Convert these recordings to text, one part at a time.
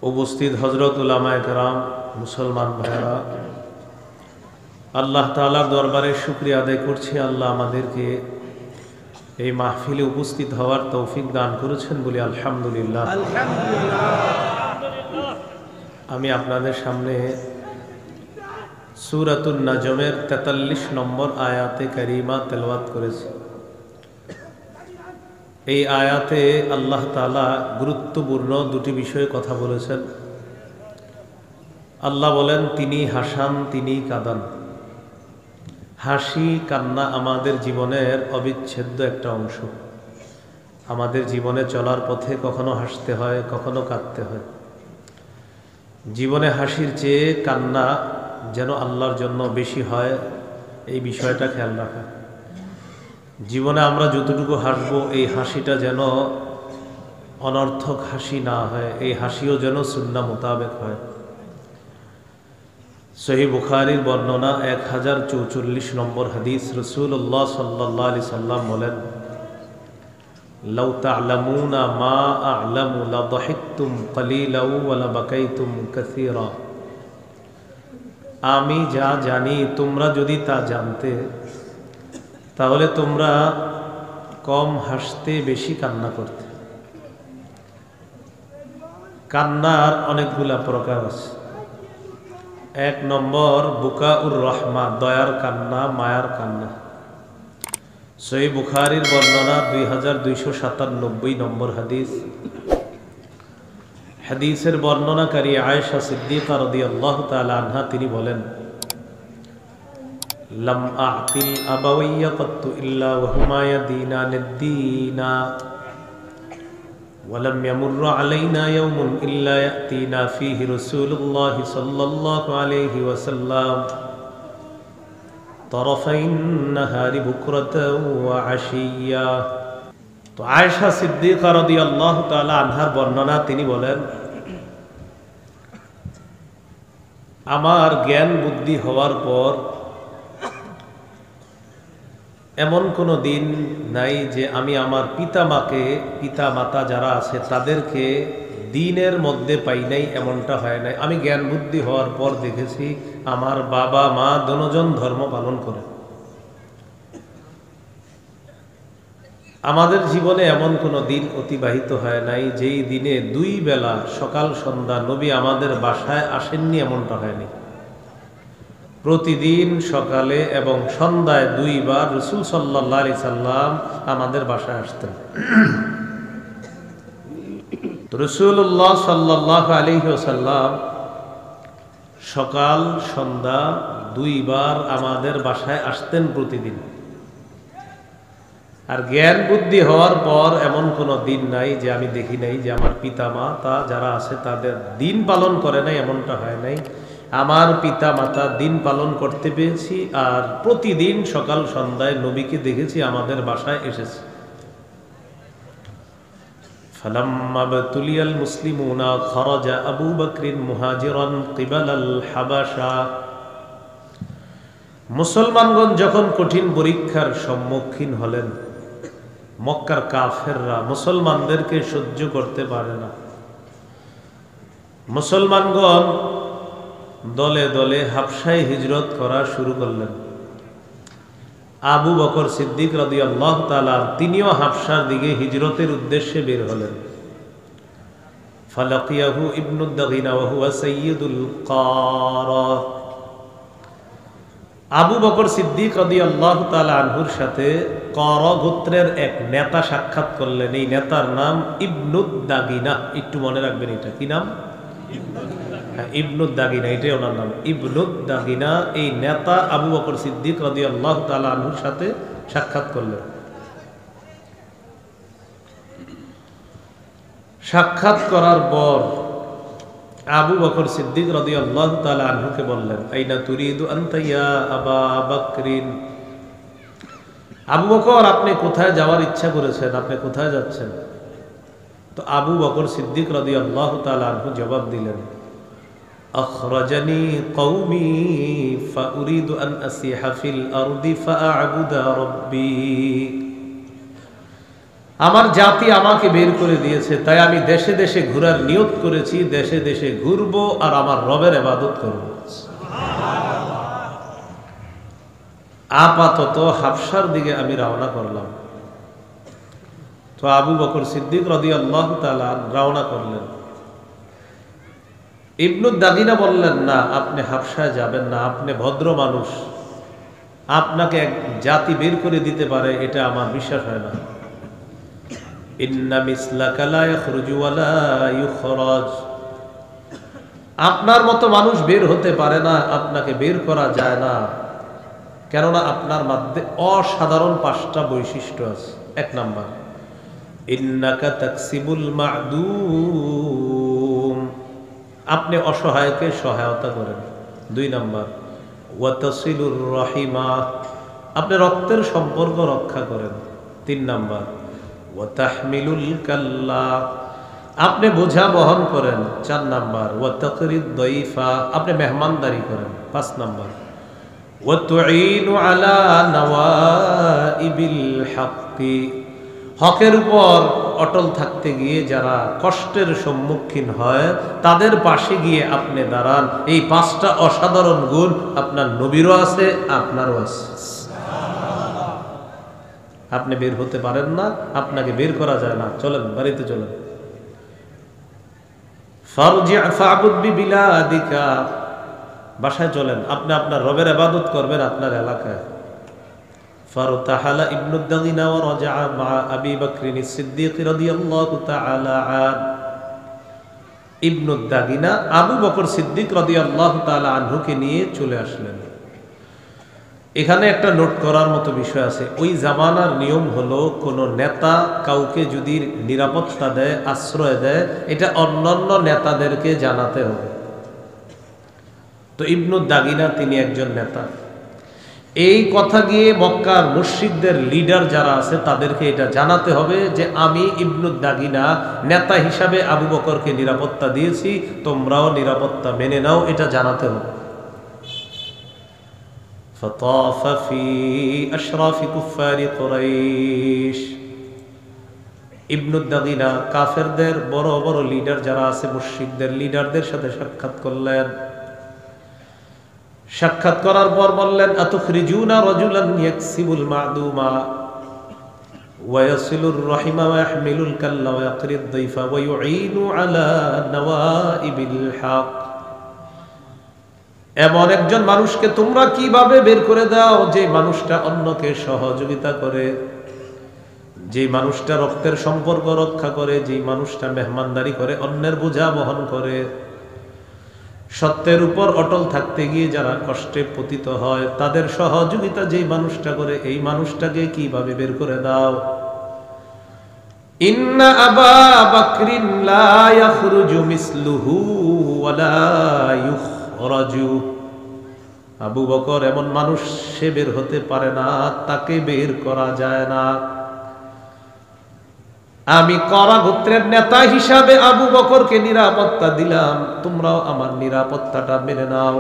উপস্থিত হযরত উলামায়ে কেরাম, মুসলমান ভাইরা, আল্লাহ তাআলার দরবারে শুকরিয়া আদায় করছি। আল্লাহ আমাদেরকে এই মাহফিলে উপস্থিত হওয়ার তৌফিক দান করেছেন বলি আলহামদুলিল্লাহ। আমি আপনাদের সামনে সূরাতুন নাজমের ৪৩ নম্বর আয়াতে কারিমা তেলাওয়াত করেছি। এই আয়াতে আল্লাহ তাআলা গুরুত্বপূর্ণ দুটি বিষয়ে কথা বলেছেন। আল্লাহ বলেন, তিনি হাসান, তিনি কাঁদান। হাসি কান্না আমাদের জীবনের অবিচ্ছেদ্য একটা অংশ। আমাদের জীবনে চলার পথে কখনো হাসতে হয়, কখনো কাঁদতে হয়। জীবনে হাসির চেয়ে কান্না যেন আল্লাহর জন্য বেশি হয়, এই বিষয়টা খেয়াল রাখা। জীবনে আমরা যতটুকু হাসবো, এই হাসিটা যেন অনর্থক হাসি না হয়, এই হাসিও যেন সুন্নাহ মোতাবেক হয়। সহিহ বুখারীর বর্ণনা 1044 নম্বর হাদিস, রাসূলুল্লাহ সাল্লাল্লাহু আলাইহি সাল্লাম বলেন, লাউ তা'লামুনা মা আ'লামু লাদাহিকতুম কালিলাও ওয়া লাবাকাইতুম কাসীরা। আমি যা জানি তোমরা যদি তা জানতে, তাহলে তোমরা কম হাসতে, বেশি কান্না করতে। কান্নার অনেকগুলা প্রকার আছে। ১ নম্বর বুকাউর রহমা, দয়ার কান্না, মায়ার কান্না। সহিহ বুখারীর বর্ণনা 2297 নম্বর হাদিস। হাদিসের বর্ণনাকারী আয়েশা সিদ্দিকা রাদিয়াল্লাহু তাআলা আনহা, তিনি বলেন, লাম আ'কিল আবাওয়াইয়া কাত্তু ইল্লা ওয়া হুমা ইয়াদিনানিদ-দীনা ওয়ালাম ইয়ামুররু আলাইনা ইয়াওমুন ইল্লা ইয়াতিনা ফীহি রাসূলুল্লাহ সাল্লাল্লাহু আলাইহি ওয়াসাল্লাম তারাফাইন নাহারি বুকরাতাও ওয়া আশিয়া। তো আয়েশা সিদ্দিকা রাদিয়াল্লাহু তাআলা আনহার বর্ণনা, তিনি বলেন, আমার জ্ঞান বুদ্ধি হওয়ার পর এমন কোনো দিন নাই যে আমি আমার পিতা মাতা যারা আছে তাদেরকে দ্বীনের মধ্যে পাই নাই, এমনটা হয় নাই। আমি জ্ঞান বুদ্ধি হওয়ার পর দেখেছি আমার বাবা মা দুজন ধর্ম পালন করে। আমাদের জীবনে এমন কোনো দিন অতিবাহিত হয় নাই যেই দিনে 2 বেলা সকাল সন্ধ্যা নবী আমাদের বাসায় আসেননি, এমনটা হয়নি। প্রতিদিন সকালে এবং সন্ধ্যায় 2 বার রাসূল সাল্লাল্লাহু আলাইহি সাল্লাম আমাদের বাসায় আসতেন। রাসূলুল্লাহ সাল্লাল্লাহু আলাইহি ওয়াসাল্লাম সকাল সন্ধ্যা 2 বার আমাদের বাসায় আসতেন প্রতিদিন। আর জ্ঞান বুদ্ধি হওয়ার পর এমন কোনো দিন নাই যে আমি দেখি নাই যে আমার পিতা মাতা যারা আছে তাদের দিন পালন করে নাই, এমনটা হয় নাই। আমার পিতা মাতা দিন পালন করতে পেরেছি, আর প্রতিদিন সকাল সন্ধ্যায় নবীকে দেখেছি আমাদের বাসায় এসেছে। ফালাম্মা বাতুলিয়াল মুসলিমুনা খরাজা আবু বকরিন মুহাজিরান কিবালাল হাবাশা। মুসলমানগণ যখন কঠিন পরীক্ষার সম্মুখীন হলেন, মক্কার কাফেররা মুসলমানদেরকে সহ্য করতে পারে না। মুসলমানগণ দলে দলে হাবশায় হিজরত করা শুরু করলেন। আবু বকর সিদ্দিক রাদিয়াল্লাহু তাআলা তিনিও হাবশার দিকে হিজরতের উদ্দেশ্যে বের হলেন। ফালাকিয়াহু ইবনুদ দাগিনা ওয়া হুয়া সাইয়্যিদুল কারা। আবু বকর সিদ্দিক রাদিয়াল্লাহু তাআলা আনহুর সাথে কারা গোত্রের এক নেতা সাক্ষাৎ করলেন। এই নেতার নাম ইবনুদ দাগিনা। একটু মনে রাখবেন, এটা কি নাম? ইবনুদ দাগিনা, এটাই ওনার নাম, ইবনুদ দাগিনা। এই নেতা আবু বকর সিদ্দিক রাদিয়াল্লাহু তাআলা আনহুর সাথে সাক্ষাৎ করলেন। সাক্ষাৎ করার পর আবু বকর সিদ্দিক রাদিয়াল্লাহু তাআলা আনহুকে বললেন, আইনা তুরিদু আনতা ইয়া আবা বকরিন। আবু বকর, আপনি কোথায় যাওয়ার ইচ্ছা করেছেন? আপনি কোথায় যাচ্ছেন? তো আবু বকর সিদ্দিক রাদিয়াল্লাহু তাআলা আনহু জবাব দিলেন, আখরাজানি কওমি ফাউরিদু আন আসিহা ফিল আরদি ফাআবুদা রাব্বি। আমার জাতি আমাকে বের করে দিয়েছে, তাই আমি দেশে দেশে ঘোরার নিয়ত করেছি, দেশে দেশে ঘুরবো আর আমার রবের ইবাদত করব। আপাতত হাবশার দিকে আমি রওনা করলাম। তো আবু বকর সিদ্দিক রাদিয়াল্লাহু তাআলা রওনা করলেন। ইবনু দাগিনা বললেন, না, আপনি হাবশায় যাবেন না, আপনি ভদ্র মানুষ, আপনাকে এক জাতি বের করে দিতে পারে এটা আমার বিশ্বাস হয় না। ইন্না মিসলাকা লা ইয়াখরুজু ওয়া লা ইউখরাজ, আপনার মতো মানুষ বের হতে পারে না, আপনাকে বের করা যায় না, কেননা আপনার মধ্যে অসাধারণ 5টা বৈশিষ্ট্য আছে। 1 নাম্বার, ইন্নাকা তাকসিবুল মা'দুম, আপনি অসহায়কে সহায়তা করেন। 2 নাম্বার, ওয়া তাসিলুর রাহিমা, আপনি রক্তের সম্পর্ক রক্ষা করেন। 3 নাম্বার, ওয়া তাহমিলুল কাল্লা, আপনি বোঝা বহন করেন। 4 নাম্বার, ওয়া তাকরিদ দাইফা, আপনি মেহমানদারি করেন। 5 নাম্বার, ওয়া তুঈনু আলা নওয়াইবিল হক্কি, হকের উপর অটল থাকতে গিয়ে যারা কষ্টের সম্মুখীন হয় তাদের পাশে গিয়ে আপনি দাঁড়ান। এই 5টা অসাধারণ গুণ আপনার নবীরও আছে, আপনারও আছে। আপনি বের হতে পারেন না, আপনাকে বের করা যায় না, চলেন বাড়িতে চলেন। ফারজি ফাবুদ বিবিলাদিকা, বাসায় চলেন, আপনি আপনার রবের ইবাদত করবেন আপনার এলাকায়। ফারতাহালা ইবনু দাগিনা ওয়া রাজা মা আবি বকর সিদ্দিক রাদিয়াল্লাহু তাআলা আন, ইবনু দাগিনা আবু বকর সিদ্দিক রাদিয়াল্লাহু তাআলা আনহুকে নিয়ে চলে আসলেন। এখানে একটা নোট করার মতো বিষয় আছে। ওই জামানার নিয়ম হলো কোন নেতা কাউকে যদি নিরাপত্তা দেয়, আশ্রয় দেয়, এটা অন্যান্য নেতাদেরকে জানাতে হবে। তো ইবনু দাগিনা তিনি একজন নেতা, এই কথা গিয়ে মক্কার মুশরিকদের লিডার যারা আছে তাদেরকে এটা জানাতে হবে যে আমি ইবনু দাগিনা নেতা হিসাবে আবু বকরকে নিরাপত্তা দিয়েছি, তোমরাও নিরাপত্তা মেনে নাও, এটা জানাতে হবে। فطاف في أشراف كفار قريش, ইবনু দাগিনা কাফেরদের বড় বড় লিডার যারা আছে, মুশরিকদের লিডারদের সাথে সাক্ষাৎ করলেন। সাক্ষাৎ করার পর বললেন, আতুখরিজুনা রাজুলান ইয়াকসিবুল মা'দুমা ওয়া ইয়াসিলুর রাহিমা ওয়া ইয়াহমিলুল কাল্লা ওয়া ইয়াকরিদ দাইফা ওয়া ইউঈনু আলা নওয়াইবিল হক, এমন একজন মানুষকে তোমরা কিভাবে বের করে দাও যে মানুষটা অন্যকে সহযোগিতা করে, যে মানুষটা রক্তের সম্পর্ক রক্ষা করে, যে মানুষটা মেহমানদারি করে, অন্যের বোঝা বহন করে, সত্যের উপর অটল থাকতে গিয়ে যারা কষ্টে পতিত হয় তাদের সহযোগিতা যেই মানুষটা করে, এই মানুষটাকে কিভাবে বের করে দাও। ইন্না আবা বকরিন লা ইয়াখরুজু মিসলুহু ওয়া লা ইউখরাজু, আবু বকর এমন মানুষ, সে বের হতে পারে না, তাকে বের করা যায় না। আমি করা গোত্রের নেতা হিসাবে আবু বকরকে নিরাপত্তা দিলাম, তোমরাও আমার নিরাপত্তাটা মেনে নাও,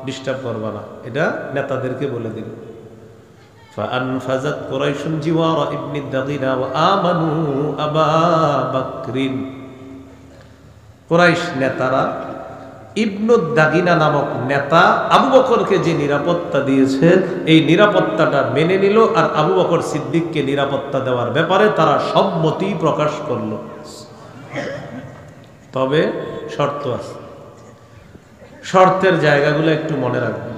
ডিস্টার্ব করবা না, এটা নেতাদেরকে বলে দিল। ফাআনফাযাত কুরাইশুন জিওয়ারা ইবনি দাগিনা ওয়া আমানু আবা বকরিন, কুরাইশ নেতারা ইবনু দাগিনা নামক নেতা আবু বকরকে যে নিরাপত্তা দিয়েছে এই নিরাপত্তাটা মেনে নিল, আর আবু বকর সিদ্দিককে নিরাপত্তা দেওয়ার ব্যাপারে তারা সম্মতি প্রকাশ করল। তবে শর্ত আছে, শর্তের জায়গাগুলো একটু মনে রাখবেন।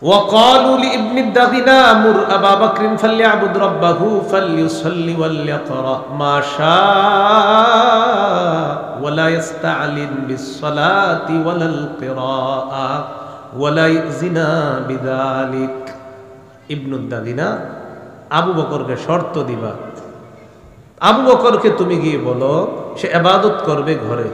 وقالوا لابن الدغنا مر أبا بكر فليعبد ربه فليصلي وليقرأ ما شاء ولا يستعلن بالصلاة ولا القراءة ولا يؤذنا بذلك। ابن الدغنا আবু বকরকে শর্ত দিবা, আবু বকরকে তুমি গিয়ে বলো সে ইবাদত করবে ঘরে,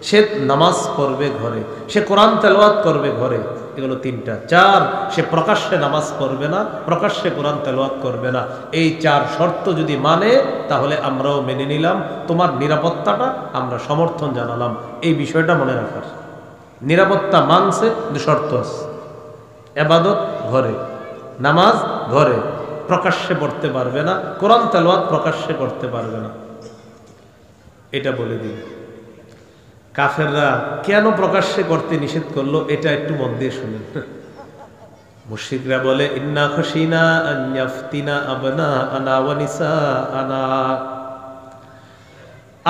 সে নামাজ পড়বে ঘরে, সে কোরআন তেলাওয়াত করবে ঘরে, এগুলো 3টা। 4, সে প্রকাশ্যে নামাজ পড়বে না, প্রকাশ্যে কোরআন তেলাওয়াত করবে না। এই 4 শর্ত যদি মানে তাহলে আমরাও মেনে নিলাম, তোমার নিরাপত্তাটা আমরা সমর্থন জানালাম। এই বিষয়টা মনে রাখার, নিরাপত্তা মানছে, শর্ত আছে। ইবাদত ঘরে, নামাজ ঘরে, প্রকাশ্যে পড়তে পারবে না, কোরআন তেলাওয়াত প্রকাশ্যে করতে পারবে না। এটা বলে দিই। কাফেররা কেন প্রকাশ্যে করতে নিষেধ করলো এটা একটু মন দিয়ে শুনেন। মুশরিকরা বলে ইন্না খাশিনা আন ইয়াফতিনা আবনাআনা ওয়া নিসাআনা।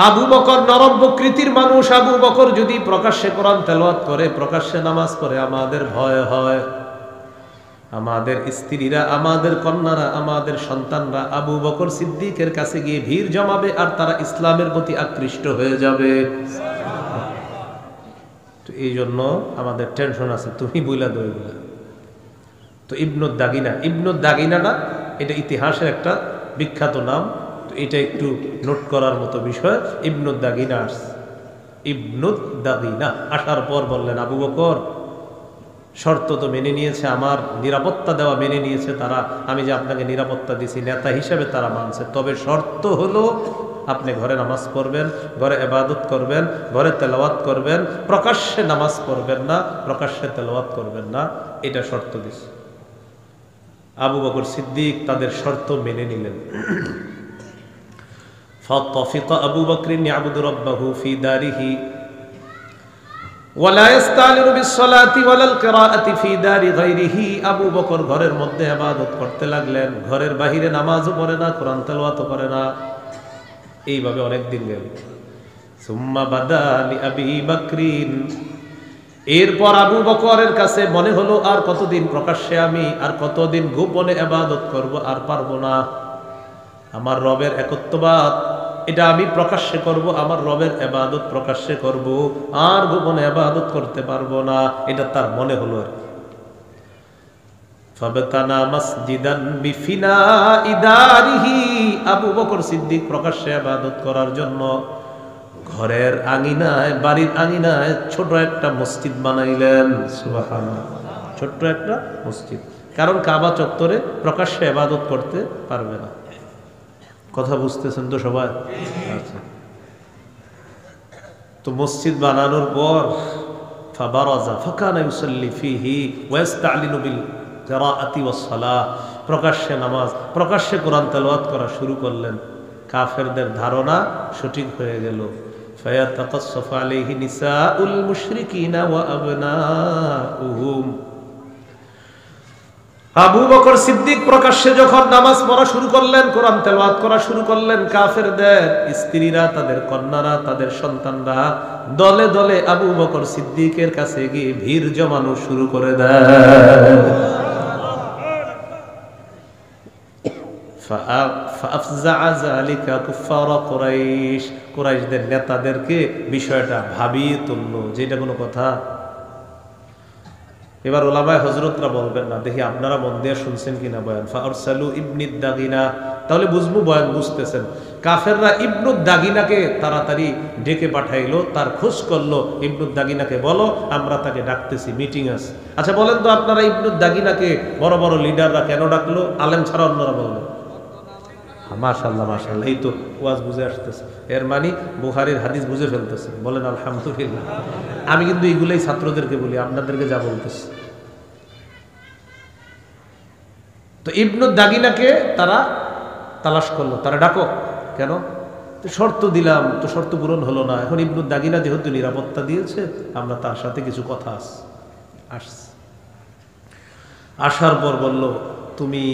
আবু বকর নরম প্রকৃতির মানুষ, আবু বকর যদি প্রকাশ্যে কোরআন তেলাওয়াত করে, প্রকাশ্যে নামাজ পড়ে, আমাদের ভয় হয়। আমাদের স্ত্রীরা, আমাদের কন্যারা, আমাদের সন্তানরা আবু বকর সিদ্দিকের কাছে গিয়ে ভিড় জমাবে আর তারা ইসলামের প্রতি আকৃষ্ট হয়ে যাবে। তো এই জন্য আমাদের টেনশন আছে, তুমি বুইলা দই বলে। তো ইবনুদ দাগিনাটা এটা ইতিহাসের একটা বিখ্যাত নাম। তো এটা একটু নোট করার মতো বিষয়। ইবনুদ দাগিনা আসার পর বললেন, আবু বকর শর্ত তো মেনে নিয়েছে, আমার নিরাপত্তা দেওয়া মেনে নিয়েছে তারা, আমি যে আপনাকে নিরাপত্তা দিছি নেতা হিসেবে তারা মানছে, তবে শর্ত হলো আপনি ঘরে নামাজ পড়বেন, ঘরে ইবাদত করবেন, ঘরে তেলাওয়াত করবেন, প্রকাশ্যে নামাজ পড়বেন না, প্রকাশ্যে তেলাওয়াত করবেন না, এটা শর্ত দিছে। আবু বকর সিদ্দিক তাদের শর্ত মেনে নিলেন। ফাতাফিকা আবু বকর ইয়াবুদু রাব্বাহু ফি দারিহি ওয়ালা ইস্তালিরু বিসসালাতি ওয়ালাল কিরাআতি ফি দারি গায়রিহি। আবু বকর ঘরের মধ্যে ইবাদত করতে লাগলেন, ঘরের বাহিরে নামাজও পড়ে না, কোরআন তেলাওয়াতও করে না। এইভাবে অনেক দিন গেল। সুম্মা বাদা লি আবি বকরিন। এরপর আবু বকরের কাছে মনে হলো আর কতদিন প্রকাশ্যে আমি, আর কতদিন গোপনে ইবাদত করব, আর পারবো না। আমার রবের একত্ববাদ এটা আমি প্রকাশ্যে করব, আমার রবের ইবাদত প্রকাশ্যে করব, আর গোপনে ইবাদত করতে পারবো না, এটা তার মনে হলো আর কি। ফাবতানা মাসজিদান বিফিনাই দারিহি। আবু বকর সিদ্দিক প্রকাশ্যে ইবাদত করার জন্য ঘরের আঙিনায়, বাড়ির আঙিনায় ছোট একটা মসজিদ বানাইলেন। সুবহানাল্লাহ, ছোট্ট একটা মসজিদ। কারণ কাবা চত্বরে প্রকাশ্যে ইবাদত করতে পারবে না। কথা বুঝতেছেন তো সবাই? আচ্ছা। তো মসজিদ বানানোর পর ফাবারাজা ফাকানা ইউসাল্লি ফিহি ওয়া ইস্তালিনু বিল কিরাআতি ওয়াস সালাহ। প্রকাশ্যে নামাজ, প্রকাশ্যে কোরআন তেলাওয়াত করা শুরু করলেন। কাফেরদের ধারণা সঠিক হয়ে গেল। ফায়াতাকাসসাফু আলাইহি নিসাউল মুশরিকিনা ওয়া আবনাউহুম। আবু বকর সিদ্দিক প্রকাশ্যে যখন নামাজ পড়া শুরু করলেন, কোরআন তেলাওয়াত করা শুরু করলেন, কাফেরদের স্ত্রীরা, তাদের কন্যারা, তাদের সন্তানরা দলে দলে আবু বকর সিদ্দিকের কাছে গিয়ে ভিড় জমানো শুরু করে দেয়। ফাআফজাআ যালিকা কুফার কুরাইশ। কুরাইশদের নেতাদেরকে বিষয়টা ভাবিয়ে তুললো যে এটা কোনো কথা। এবার ওলামায়ে হযরতরা বলবেন না, দেখি আপনারা মন দিয়ে শুনছেন কিনা বয়ান। ফাআরসালু ইবনুদ দাগিনা। তাহলে বুঝবো বয়ান বুঝতেছেন। কাফেররা ইবনুদ দাগিনাকে তাড়াতাড়ি ডেকে পাঠাইলো, তার খোঁজ করলো। ইবনুদ দাগিনাকে বলো, আমরা তাকে ডাকতেছি, মিটিং আছে। আচ্ছা বলেন তো আপনারা ইবনুদ দাগিনাকে বড় বড় লিডাররা কেন ডাকলো? আলেম ছাড়া অন্যরা বললো। মাশাআল্লাহ মাশাআল্লাহ, এই তো ওয়াজ বুঝে আসতেছে। এর মানে বুখারীর হাদিস বুঝে ফেলতেছে। বলেন আলহামদুলিল্লাহ। আমি কিন্তু এগুলাই ছাত্রদেরকে বলি, আপনাদেরকে যা বলতেছি। তো ইবনুদ দাগিনাকে তারা তালাশ করলো, তারা ডাকো। কেন? তো শর্ত দিলাম, তো শর্ত পূরণ হলো না। এখন ইবনুদ দাগিনা যেহেতু নিরাপত্তা দিয়েছে, আমরা তার সাথে কিছু কথা আসছে। আসার পর বলল, তুমি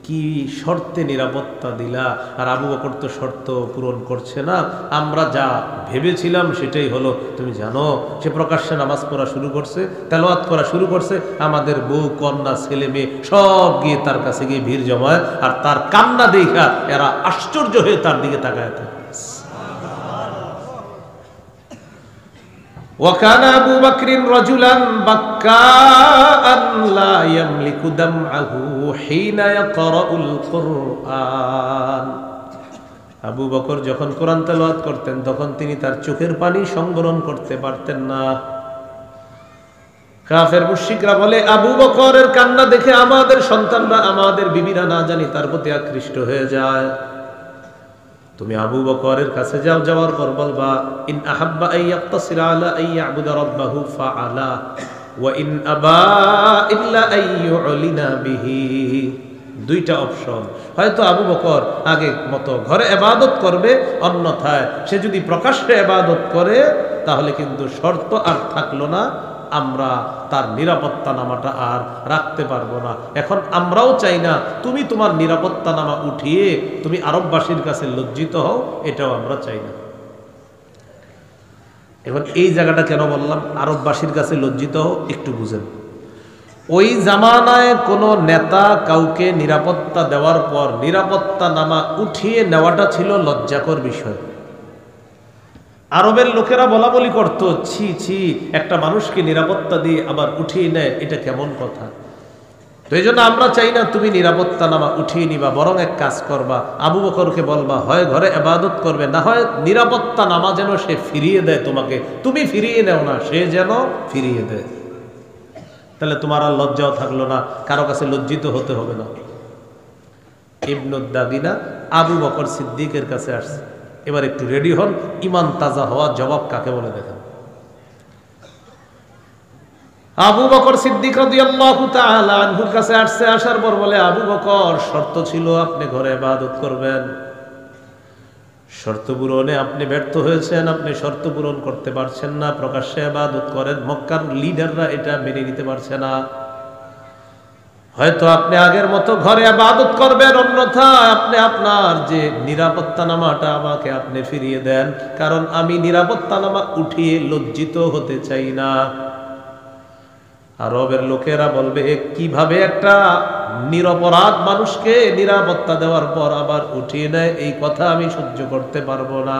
কি শর্তে নিরাপত্তা দিলা? আর আবু বকর তো শর্ত পূরণ করছে না। আমরা যা ভেবেছিলাম সেটাই হলো। তুমি জানো সে প্রকাশ্যে নামাজ পড়া শুরু করছে, তেলাওয়াত করা শুরু করছে। আমাদের বউ, কন্যা, ছেলে মেয়ে সব গিয়ে তার কাছে গিয়ে ভিড় জমায়, আর তার কান্না দেখা এরা আশ্চর্য হয়ে তার দিকে তাকায় থাকে। وكان أبو بكر رجلا بكاء لا يملك دمعه حين يقرأ القرآن। আবু বকর যখন কোরআন তেলাওয়াত করতেন তখন তিনি তার চোখের পানি সংবরণ করতে পারতেন না। কাফের মুশরিকরা বলে, আবু বকরের কান্না দেখে আমাদের সন্তানরা, আমাদের বিবিরা না জানি তার প্রতি আকৃষ্ট হয়ে যায়। তুমি আবু বকরের কাছে যাও, যাওয়ার পর বলবা, ইন আহাব্বা আইয়াক্তাসিরা আলা আইয়াবুদা রাব্বাহু ফাআলা ওয়া ইন আবা ইল্লা আইয়ুলিনা বিহি। দুইটা অপশন। হয়তো আবু বকর আগে মতো ঘরে ইবাদত করবে, অন্যথায় সে যদি প্রকাশ্যে ইবাদত করে তাহলে কিন্তু শর্ত আর থাকলো না, আমরা তার নিরাপত্তা নামাটা আর রাখতে পারবো না। এখন আমরাও চাই না তুমি তোমার নিরাপত্তা নামা উঠিয়ে তুমি আরববাসীর কাছে লজ্জিত হও, এটাও আমরা চাই না। এখন এই জায়গাটা কেন বললাম আরববাসীর কাছে লজ্জিত হও, একটু বুঝেন। ওই জামানায় কোনো নেতা কাউকে নিরাপত্তা দেওয়ার পর নিরাপত্তা নামা উঠিয়ে নেওয়াটা ছিল লজ্জাকর বিষয়। আরবের লোকেরা বলা বলি করতো, ছি ছি, একটা মানুষকে নিরাপত্তা দিয়ে আবার উঠিয়ে নেয়, এটা কেমন কথা। তো এই জন্য আমরা চাই না তুমি নিরাপত্তা নামা উঠিয়ে নিবা, বরং এক কাজ করবা, আবু বকরকে বলবা হয় ঘরে ইবাদত করবে, না হয় নিরাপত্তা নামা যেন সে ফিরিয়ে দেয় তোমাকে, তুমি ফিরিয়ে নেও না, সে যেন ফিরিয়ে দেয়। তাহলে তোমার আর লজ্জাও থাকলো না, কারো কাছে লজ্জিত হতে হবে না। ইবনুদ দাগিনা আবু বকর সিদ্দিকের কাছে আসছে। এবার একটু রেডি হন, ইমান তাজা হওয়া জবাব কাকে বলে দেখেন। আবু বকর সিদ্দিক রাদিয়াল্লাহু তাআলা আনহুর কাছে আসছে। আসার পর বলে, আবু বকর, শর্ত ছিল আপনি ঘরে ইবাদত করবেন, শর্ত পূরণে আপনি ব্যর্থ হয়েছেন, আপনি শর্ত পূরণ করতে পারছেন না, প্রকাশ্যে ইবাদত করেন, মক্কার লিডাররা এটা মেনে নিতে পারছে না। হয়তো আপনি আগের মতো ঘরে ইবাদত করবেন, অন্যথায় আপনি আপনার যে নিরাপত্তা নামাটা আমাকে আপনি ফিরিয়ে দেন, কারণ আমি নিরাপত্তা নামা উঠিয়ে লজ্জিত হতে চাই না। আরবের লোকেরা বলবে, কিভাবে একটা নিরপরাধ মানুষকে নিরাপত্তা দেওয়ার পর আবার উঠিয়ে নেয়, এই কথা আমি সহ্য করতে পারবো না।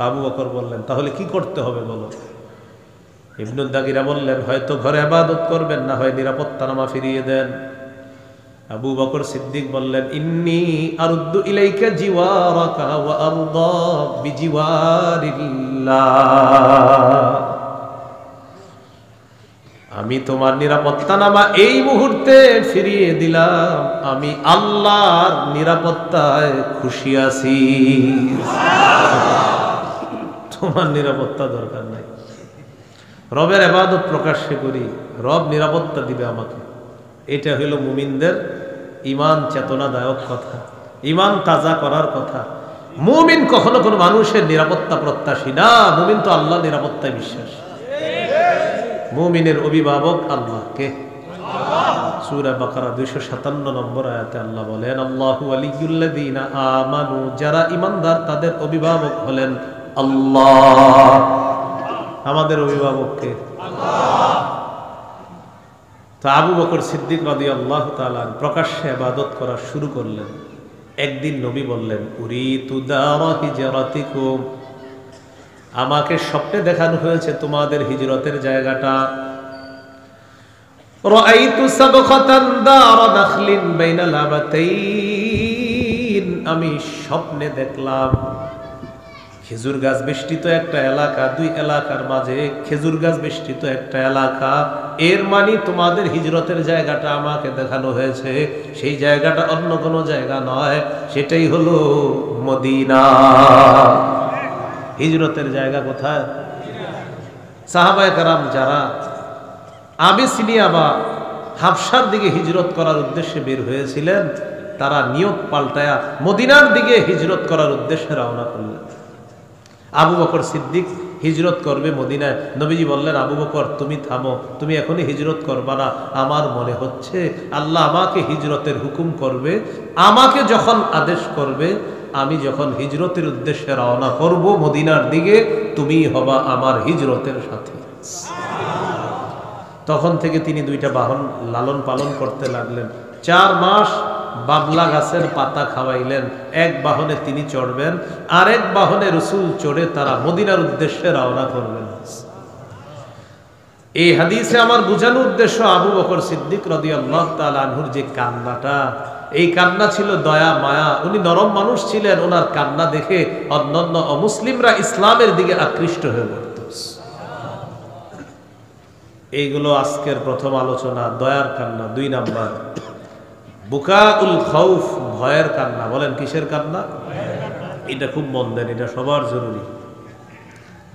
আবু বকর বললেন, তাহলে কি করতে হবে বলো। ইবনুদ দাগিরা বললেন, হয়তো ঘরে ইবাদত করবেন, না হয় নিরাপত্তা নামা ফিরিয়ে দেন। আবু বকর সিদ্দিক বললেন, ইন্নী আরুদ্দু ইলাইকা জিওয়ারাকা ওয়া আরদা বিজিওয়ারিল্লাহ, আমি তোমার নিরাপত্তা নামা এই মুহূর্তে ফিরিয়ে দিলাম, আমি আল্লাহর নিরাপত্তায় খুশি আছি, তোমার নিরাপত্তা দরকার নাই। রবের ইবাদত প্রকাশ্যে করি, রব নিরাপত্তা দিবে আমাকে। এটা হলো মুমিনদের ঈমান চেতনাদায়ক কথা, ঈমান তাজা করার কথা। মুমিন কখনো কোনো মানুষের নিরাপত্তা প্রত্যাশী না, মুমিন তো আল্লাহ নিরাপত্তায় বিশ্বাস। মুমিনের অভিভাবক আল্লাহ কে? সূরা বাকারা 257 নম্বর আয়াতে আল্লাহ বলেন, আল্লাহু ওয়ালিয়ুল্লাযীনা আমানু, যারা ঈমানদার তাদের অভিভাবক হলেন আল্লাহ। আমাদের অভিভাবক কে? আল্লাহ। তো আবু বকর সিদ্দিক রাদিয়াল্লাহু তাআলা প্রকাশ্যে ইবাদত করা শুরু করলেন। একদিন নবী বললেন, উরিতু দারা হিজরাতিকুম, আমাকে স্বপ্নে দেখানো হয়েছে তোমাদের হিজরতের জায়গাটা। রাআইতু সাবখাতান দারা নাখলিন বাইনা লাবাতাইন, আমি স্বপ্নে দেখলাম খেজুর গাছ বেষ্টিত একটা এলাকা, দুই এলাকার মাঝে খেজুর গাছ বেষ্টিত একটা এলাকা। এর মানে তোমাদের হিজরতের জায়গাটা আমাকে দেখানো হয়েছে, সেই জায়গাটা অন্য কোনো জায়গা নয়, সেটাই হলো মদিনা। হিজরতের জায়গা কোথায়? সাহাবায়ে কেরাম যারা আবিসিনিয়া বা হাবশার দিকে হিজরত করার উদ্দেশ্যে বের হয়েছিলেন, তারা নিয়ত পাল্টায়া মদিনার দিকে হিজরত করার উদ্দেশ্যে রওনা করলেন। আবু বকর সিদ্দিক হিজরত করবে মদিনায়। নবীজি বললেন, আবু বকর তুমি থামো, তুমি এখনই হিজরত করবা না, আমার মনে হচ্ছে আল্লাহ আমাকে হিজরতের হুকুম করবে, আমাকে যখন আদেশ করবে, আমি যখন হিজরতের উদ্দেশ্যে রওনা করব মদিনার দিকে, তুমি হবা আমার হিজরতের সাথী। তখন থেকে তিনি দুইটা বাহন লালন পালন করতে লাগলেন। 4 মাস বাবলা গাছের পাতা খাওয়াইলেন। এক বাহনে তিনি চড়বেন, আরেক বাহনে রাসূল চড়ে তারা মদিনার উদ্দেশ্যে রওনা করবেন। এই হাদিসে আমার বোঝানোর উদ্দেশ্য, আবু বকর সিদ্দিক রাদিয়াল্লাহু তাআলা আনহুর যে কান্নাটা, এই কান্না ছিল দয়া মায়া। উনি নরম মানুষ ছিলেন, ওনার কান্না দেখে অন্যান্য অমুসলিমরা ইসলামের দিকে আকৃষ্ট হয়ে পড়ত। এইগুলো আজকের প্রথম আলোচনা, দয়ার কান্না। 2 নাম্বার বুকাউল খাউফ, ভয়ের কান্না। বলেন কিসের কান্না? এটা খুব মন দেন, এটা সবার জরুরি।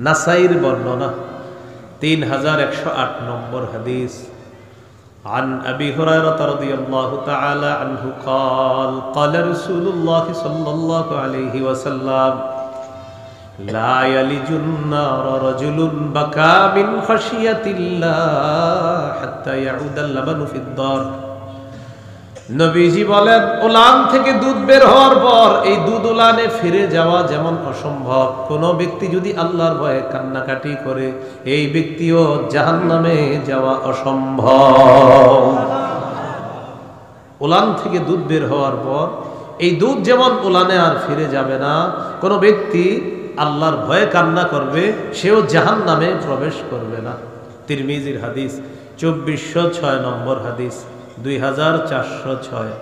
নাসাইর বর্ণনা 3108 নম্বর হাদিস, عن أبي هريرة رضي الله تعالى عنه قال قال رسول الله صلى الله عليه وسلم لا يلج النار رجل بكى من خشية الله حتى يعود اللبن في الدار। নবীজি বলেন, উলান থেকে দুধ বের হওয়ার পর এই দুধ উলানে ফিরে যাওয়া যেমন অসম্ভব, কোন ব্যক্তি যদি আল্লাহর ভয়ে কান্নাকাটি করে এই ব্যক্তিও জাহান্নামে যাওয়া অসম্ভব। উলান থেকে দুধ বের হওয়ার পর এই দুধ যেমন উলানে আর ফিরে যাবে না, কোন ব্যক্তি আল্লাহর ভয়ে কান্না করবে সেও জাহান্নামে প্রবেশ করবে না। তিরমিজির হাদিস, 2406 নম্বর হাদিস, 2406।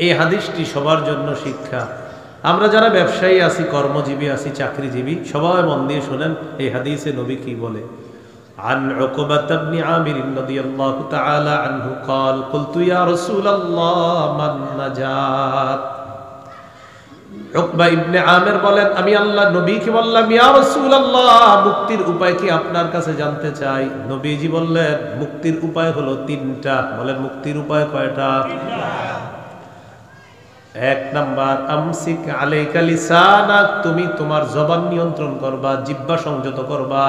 এই হাদিসটি সবার জন্য শিক্ষা। আমরা যারা ব্যবসায়ী আছি, কর্মজীবী আছি, চাকরিজীবী, সবাই মন দিয়ে শোনেন এই হাদিসে নবী কি বলে। عن عقبة بن عامر رضي الله تعالى عنه قال قلت يا رسول الله من نجات। উকবা ইবনে আমির বলেন, আমি আল্লাহ নবীকে বললাম, ইয়া রাসূলুল্লাহ, মুক্তির উপায় কি আপনার কাছে জানতে চাই। নবীজি বললেন, মুক্তির উপায় হলো তিনটা। বলেন, মুক্তির উপায় কয়টা? এক নাম্বার, আমসিক আলাইকা লিসানাক, তুমি তোমার জবান নিয়ন্ত্রণ করবা, জিহ্বা সংযত করবা।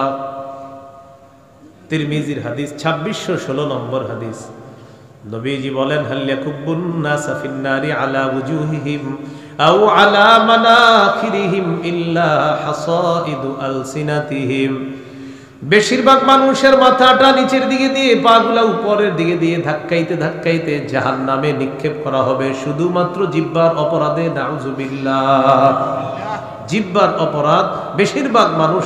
তিরমিজির হাদিস, 2616 নম্বর হাদিস। নবীজি বলেন, হাল ইয়াকুবুন নাসা ফিন্নারি আলা ওয়ুজুহিহিম আও আলা মানাখিরিহিম ইল্লা হাসাইদু আলসিনাতিহিম। বেশিরভাগ মানুষের মাথাটা নিচের দিকে দিয়ে, পাগুলা উপরের দিকে দিয়ে ধাক্কাইতে ধাক্কাইতে জাহান্নামে নিক্ষেপ করা হবে শুধুমাত্র জিহ্বার অপরাধে। নাউযুবিল্লাহ। জিহ্বার অপরাধ, বেশিরভাগ মানুষ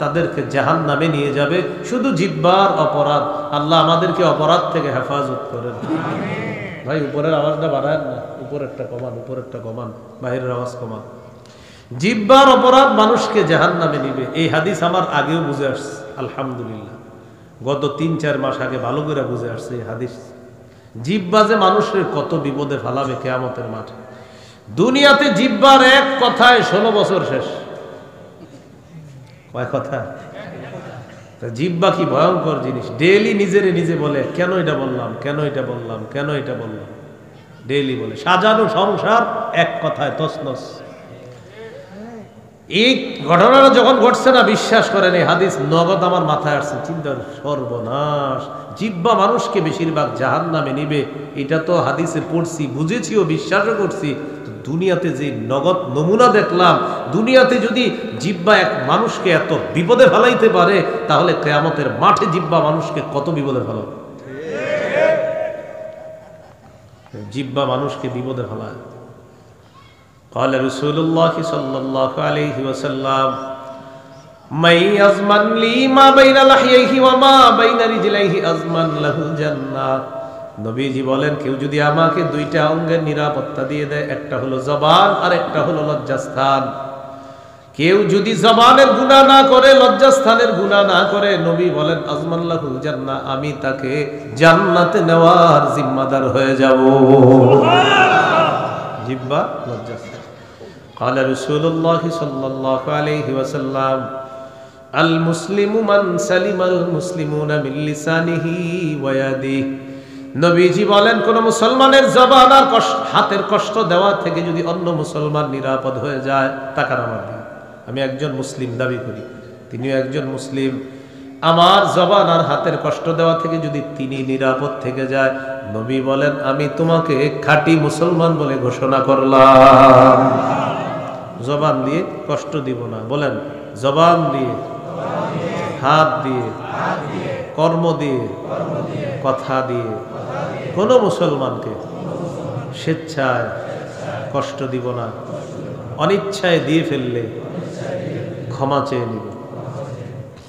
তাদেরকে জাহান্নামে নিয়ে যাবে শুধু জিহ্বার অপরাধ। আল্লাহ আমাদেরকে অপরাধ থেকে হেফাজত করেন। ভাই উপরের আওয়াজটা বাড়ায় না, উপরেরটা কমান, উপরেরটা কমান, বাহিরের আওয়াজ কমান। জিহ্বার অপরাধ মানুষকে জাহান্নামে নিবে। এই হাদিস আমার আগেও বুঝে আসছে, আলহামদুলিল্লাহ। গত 3-4 মাস আগে ভালো করে বুঝে আসছে এই হাদিস। জিহ্বা যে মানুষের কত বিপদে ফেলাবে কিয়ামতের মাঠে। দুনিয়াতে জিহ্বার এক কথায় 16 বছর শেষ। কয় কথা? জিহ্বা কি ভয়ঙ্কর জিনিস। ডেইলি নিজেরে নিজে বলে, কেন এটা বললাম, কেন এটা বললাম, কেন এটা বললাম, ডেইলি বলে। সাজানো সংসার এক কথায় তছনছ। এই ঘটনাটা যখন ঘটছে না, বিশ্বাস করেন এই হাদিস নগদ আমার মাথায় আসছে। চিন্তার সর্বনাশ। জিহ্বা মানুষকে বেশিরভাগ জাহান্নামে নিবে, এটা তো হাদিসে পড়ছি, বুঝেছিও, বিশ্বাসও করছি। দুনিয়াতে যে নগদ নমুনা দেখলাম, দুনিয়াতে যদি জিহ্বা এক মানুষকে এত বিপদে ফেলাইতে পারে, তাহলে কিয়ামতের মাঠে জিহ্বা মানুষকে কত বিপদে ফেলাবে। জিহ্বা মানুষকে বিপদে ফেলায়। قال رسول الله صلى الله عليه وسلم من يضمن لي ما بين لحييه وما بين رجليه اضمن له الجنه। নবীজি বলেন, কেউ যদি আমাকে দুইটা অঙ্গের নিরাপত্তা দিয়ে দেয়, একটা হলো জবান আর একটা হলো লজ্জাস্থান। কেউ যদি জবানের গুনাহ না করে, লজ্জাস্থানের গুনাহ না করে, নবী বলেন আজমান লাহুল জান্নাহ, আমি তাকে জান্নাতে নেওয়ার জিম্মাদার হয়ে যাব। জিহ্বা, লজ্জাস্থান। قال رسول الله صلى الله عليه وسلم المسلم من سلم المسلمون من لسانه ويده। নবীজি বলেন, কোন মুসলমানের জবান আর হাতের কষ্ট দেওয়া থেকে যদি অন্য মুসলমান নিরাপদ হয়ে যায়, তাকার আমার দিন। আমি একজন মুসলিম দাবি করি, তিনিও একজন মুসলিম। আমার জবান আর হাতের কষ্ট দেওয়া থেকে যদি তিনি নিরাপদ থেকে যায়, নবী বলেন, আমি তোমাকে খাঁটি মুসলমান বলে ঘোষণা করলাম। জবান দিয়ে কষ্ট দিব না। বলেন, জবান দিয়ে, হাত দিয়ে, কর্ম দিয়ে, কথা দিয়ে কোন মুসলমানকে স্বেচ্ছায় কষ্ট দিব না। অনিচ্ছায় দিয়ে ফেললে ক্ষমা চেয়ে নিব।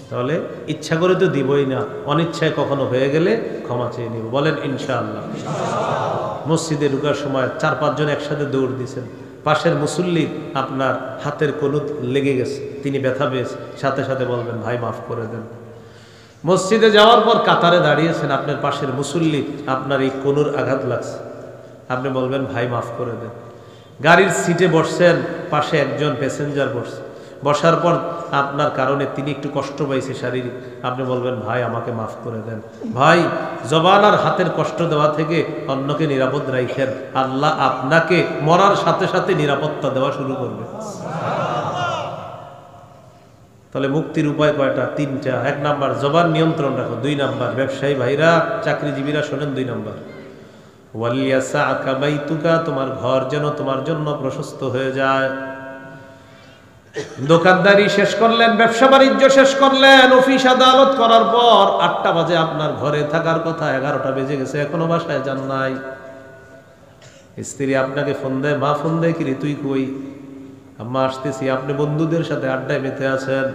তাহলে ইচ্ছা করে তো দিবই না, অনিচ্ছায় কখনো হয়ে গেলে ক্ষমা চেয়ে নিব। বলেন ইনশাআল্লাহ। মসজিদে ঢোকার সময় 4-5 জন একসাথে দৌড় দিয়েছেন, পাশের মুসল্লি আপনার হাতের কনুত লেগে গেছে, তিনি ব্যথা পেয়েছে, সাথে সাথে বলবেন, ভাই মাফ করে দেন। মসজিদে যাওয়ার পর কাতারে দাঁড়িয়েছেন, আপনার পাশের মুসল্লি আপনার এই কনুর আঘাত লাগছে, আপনি বলবেন, ভাই মাফ করে দেন। গাড়ির সিটে বসছেন, পাশে একজন প্যাসেঞ্জার বসছে, বসার পর আপনার কারণে তিনি একটু কষ্ট পাইছে শারীরিক, আপনি বলবেন ভাই আমাকে মাফ করে দেন। ভাই জবান আর হাতের কষ্ট দেওয়া থেকে অন্যকে নিরাপদ রাখেন, আল্লাহ আপনাকে মরার সাথে সাথে নিরাপত্তা দেওয়া শুরু করবে। তাহলে মুক্তির উপায় কয়টা? তিনটা। এক নাম্বার জবান নিয়ন্ত্রণ রাখো। 2 নাম্বার ব্যবসায়ী ভাইরা, চাকরিজীবীরা শোনেন, 2 নাম্বার ওয়ালিয়াসাকা বাইতুকা, তোমার ঘর যেন তোমার জন্য প্রশস্ত হয়ে যায়। দোকানদারি শেষ করলেন, ব্যবসা বাণিজ্য শেষ করলেন, অফিস আদালত করার পর 8টা বাজে আপনার ঘরে থাকার কথা, 11টা বেজে গেছে, এখনো বাসায় যান নাই। স্ত্রী আপনাকে ফোন দেয়, মা ফোন দেয়, কিরে তুই কই? আম্মা আসতেছি। আপনি বন্ধুদের সাথে আড্ডায় মেতে আছেন।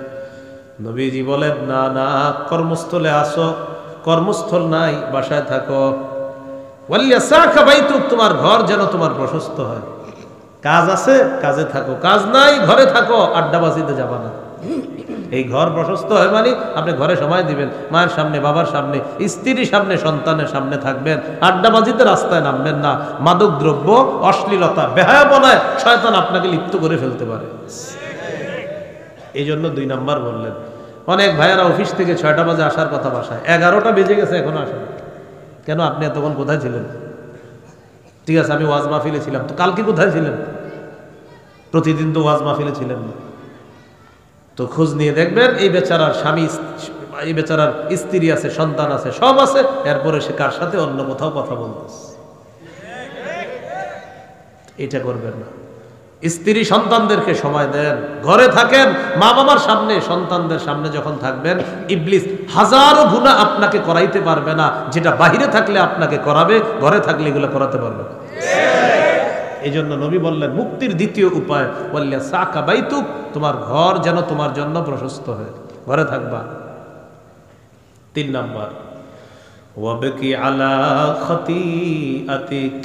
নবীজি বলেন না না, কর্মস্থলে আসো। কর্মস্থল নাই, বাসায় থাকো। ওয়ালিয়াসাকা বাইতুক, তোমার ঘর যেন তোমার প্রশস্ত হয়। কাজ আছে, কাজে থাকো। কাজ নাই, ঘরে থাকো, আড্ডাবাজিতে যাবা না। এই ঘর প্রশস্ত হয় মানে আপনি ঘরে সময় দিবেন, মায়ের সামনে, বাবার সামনে, স্ত্রীর সামনে, সন্তানের সামনে থাকবেন। আড্ডাবাজিতে রাস্তায় নামবেন না। মাদক দ্রব্য, অশ্লীলতা, বেহায়াপনায় শয়তান আপনাকে লিপ্ত করে ফেলতে পারে। এই জন্য 2 নাম্বার বললেন। অনেক ভাইয়েরা অফিস থেকে 6টা বাজে আসার কথা, বাসায় 11টা বেজে গেছে, এখনো আসেন। কেন? আপনি এতক্ষণ কোথায় ছিলেন? ঠিক আছে, আমি ওয়াজ মাহফিলে ছিলাম, তো কালকে কোথায় ছিলেন? প্রতিদিন তো ওয়াজ মাহফিলে ছিলেন না। তো খোঁজ নিয়ে দেখবেন এই বেচারার স্বামী, এই বেচারার স্ত্রী আছে, সন্তান আছে, সব আছে, এরপরে সে কার সাথে অন্য কোথাও কথা বলতেছে। এটা করবেন না। স্ত্রী সন্তানদেরকে সময় দেন, ঘরে থাকেন। মা বাবার সামনে, সন্তানদের সামনে যখন থাকবেন, ইবলিস হাজারো গুনাহ আপনাকে করাইতে পারবে না, যেটা বাহিরে থাকলে আপনাকে করাবে, ঘরে থাকলে এগুলো করাতে পারবে না। এই জন্য নবী বললেন মুক্তির দ্বিতীয় উপায় ওয়ালিয়াসাকা বাইতুক, তোমার ঘর যেন তোমার জন্য প্রশস্ত হয়, ঘরে থাকবা। 3 নাম্বার ওয়াবকি আলা খাতিআতিক,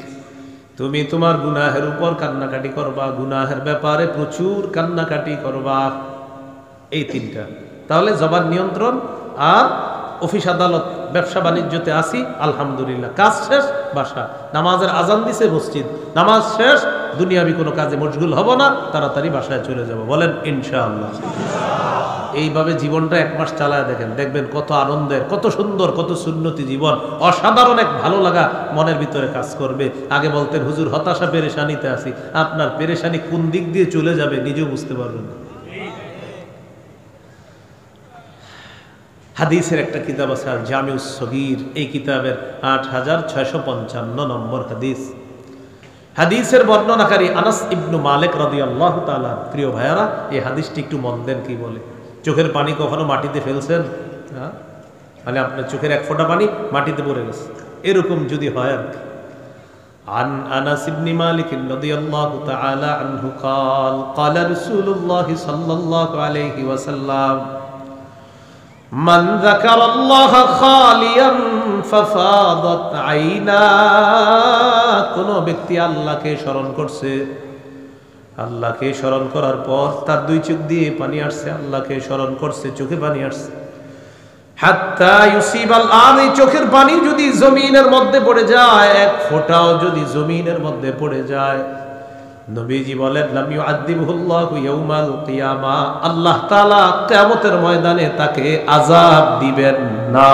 তুমি তোমার গুনাহের উপর কান্নাকাটি করবা, গুনাহের ব্যাপারে প্রচুর কান্নাকাটি করবা। এই 3টা। তাহলে জবান নিয়ন্ত্রণ, আর অফিস আদালত, ব্যবসা বাণিজ্যতে আসি, আলহামদুলিল্লাহ, কাজ শেষ, বাসা, নামাজের আজান দিছে, মসজিদ, নামাজ শেষ, দুনিয়াবি কোনো কাজে মশগুল হব না, তাড়াতাড়ি বাসায় চলে যাব। বলেন ইনশাআল্লাহ। এইভাবে জীবনটা 1 মাস চালায় দেখেন, দেখবেন কত আনন্দের, কত সুন্দর, কত সুন্নতি জীবন, অসাধারণ এক ভালো লাগা মনের ভিতরে কাজ করবে। আগে বলতেন হুজুর হতাশা পেরেশানিতে আছি, আপনার পেরেশানি কোন দিক দিয়ে চলে যাবে নিজেও বুঝতে পারবেন না। হাদিসের একটা কিতাব আছে আল জামিউস সগীর, এই কিতাবের 8655 নম্বর হাদিস। হাদিসের বর্ণনাকারী আনাস ইবনু মালিক রাদিয়াল্লাহু তাআলা। প্রিয় ভাইয়ারা, এই হাদিসটি একটু মন দেন কি বলে। চোখের পানি কখনো মাটিতে ফেলছেন? মানে আপনার চোখের 1 ফোঁটা পানি মাটিতে পড়ে গেছে, এরকম যদি হয় আর কি। عن أنس بن مالك رضي الله تعالى عنه قال قال رسول الله صلى الله عليه وسلم من ذكر الله خاليا ففاضت عينا, কোন ব্যক্তি আল্লাহকে স্মরণ করছে, আল্লাহকে স্মরণ করার পর তার 2 চোখ দিয়ে পানি আসছে, আল্লাহকে স্মরণ করছে, চোখে পানি আসছে। হাত্তা ইউসিবাল আরদ, চোখের পানি যদি জমিনের মধ্যে পড়ে যায়, 1 ফোঁটাও যদি জমিনের মধ্যে পড়ে যায়, নবীজি বলেন লাম ইউআযিবুহুল্লাহু ইয়াউমাল কিয়ামা, আল্লাহ তাআলা কিয়ামতের ময়দানে তাকে আযাব দিবেন না।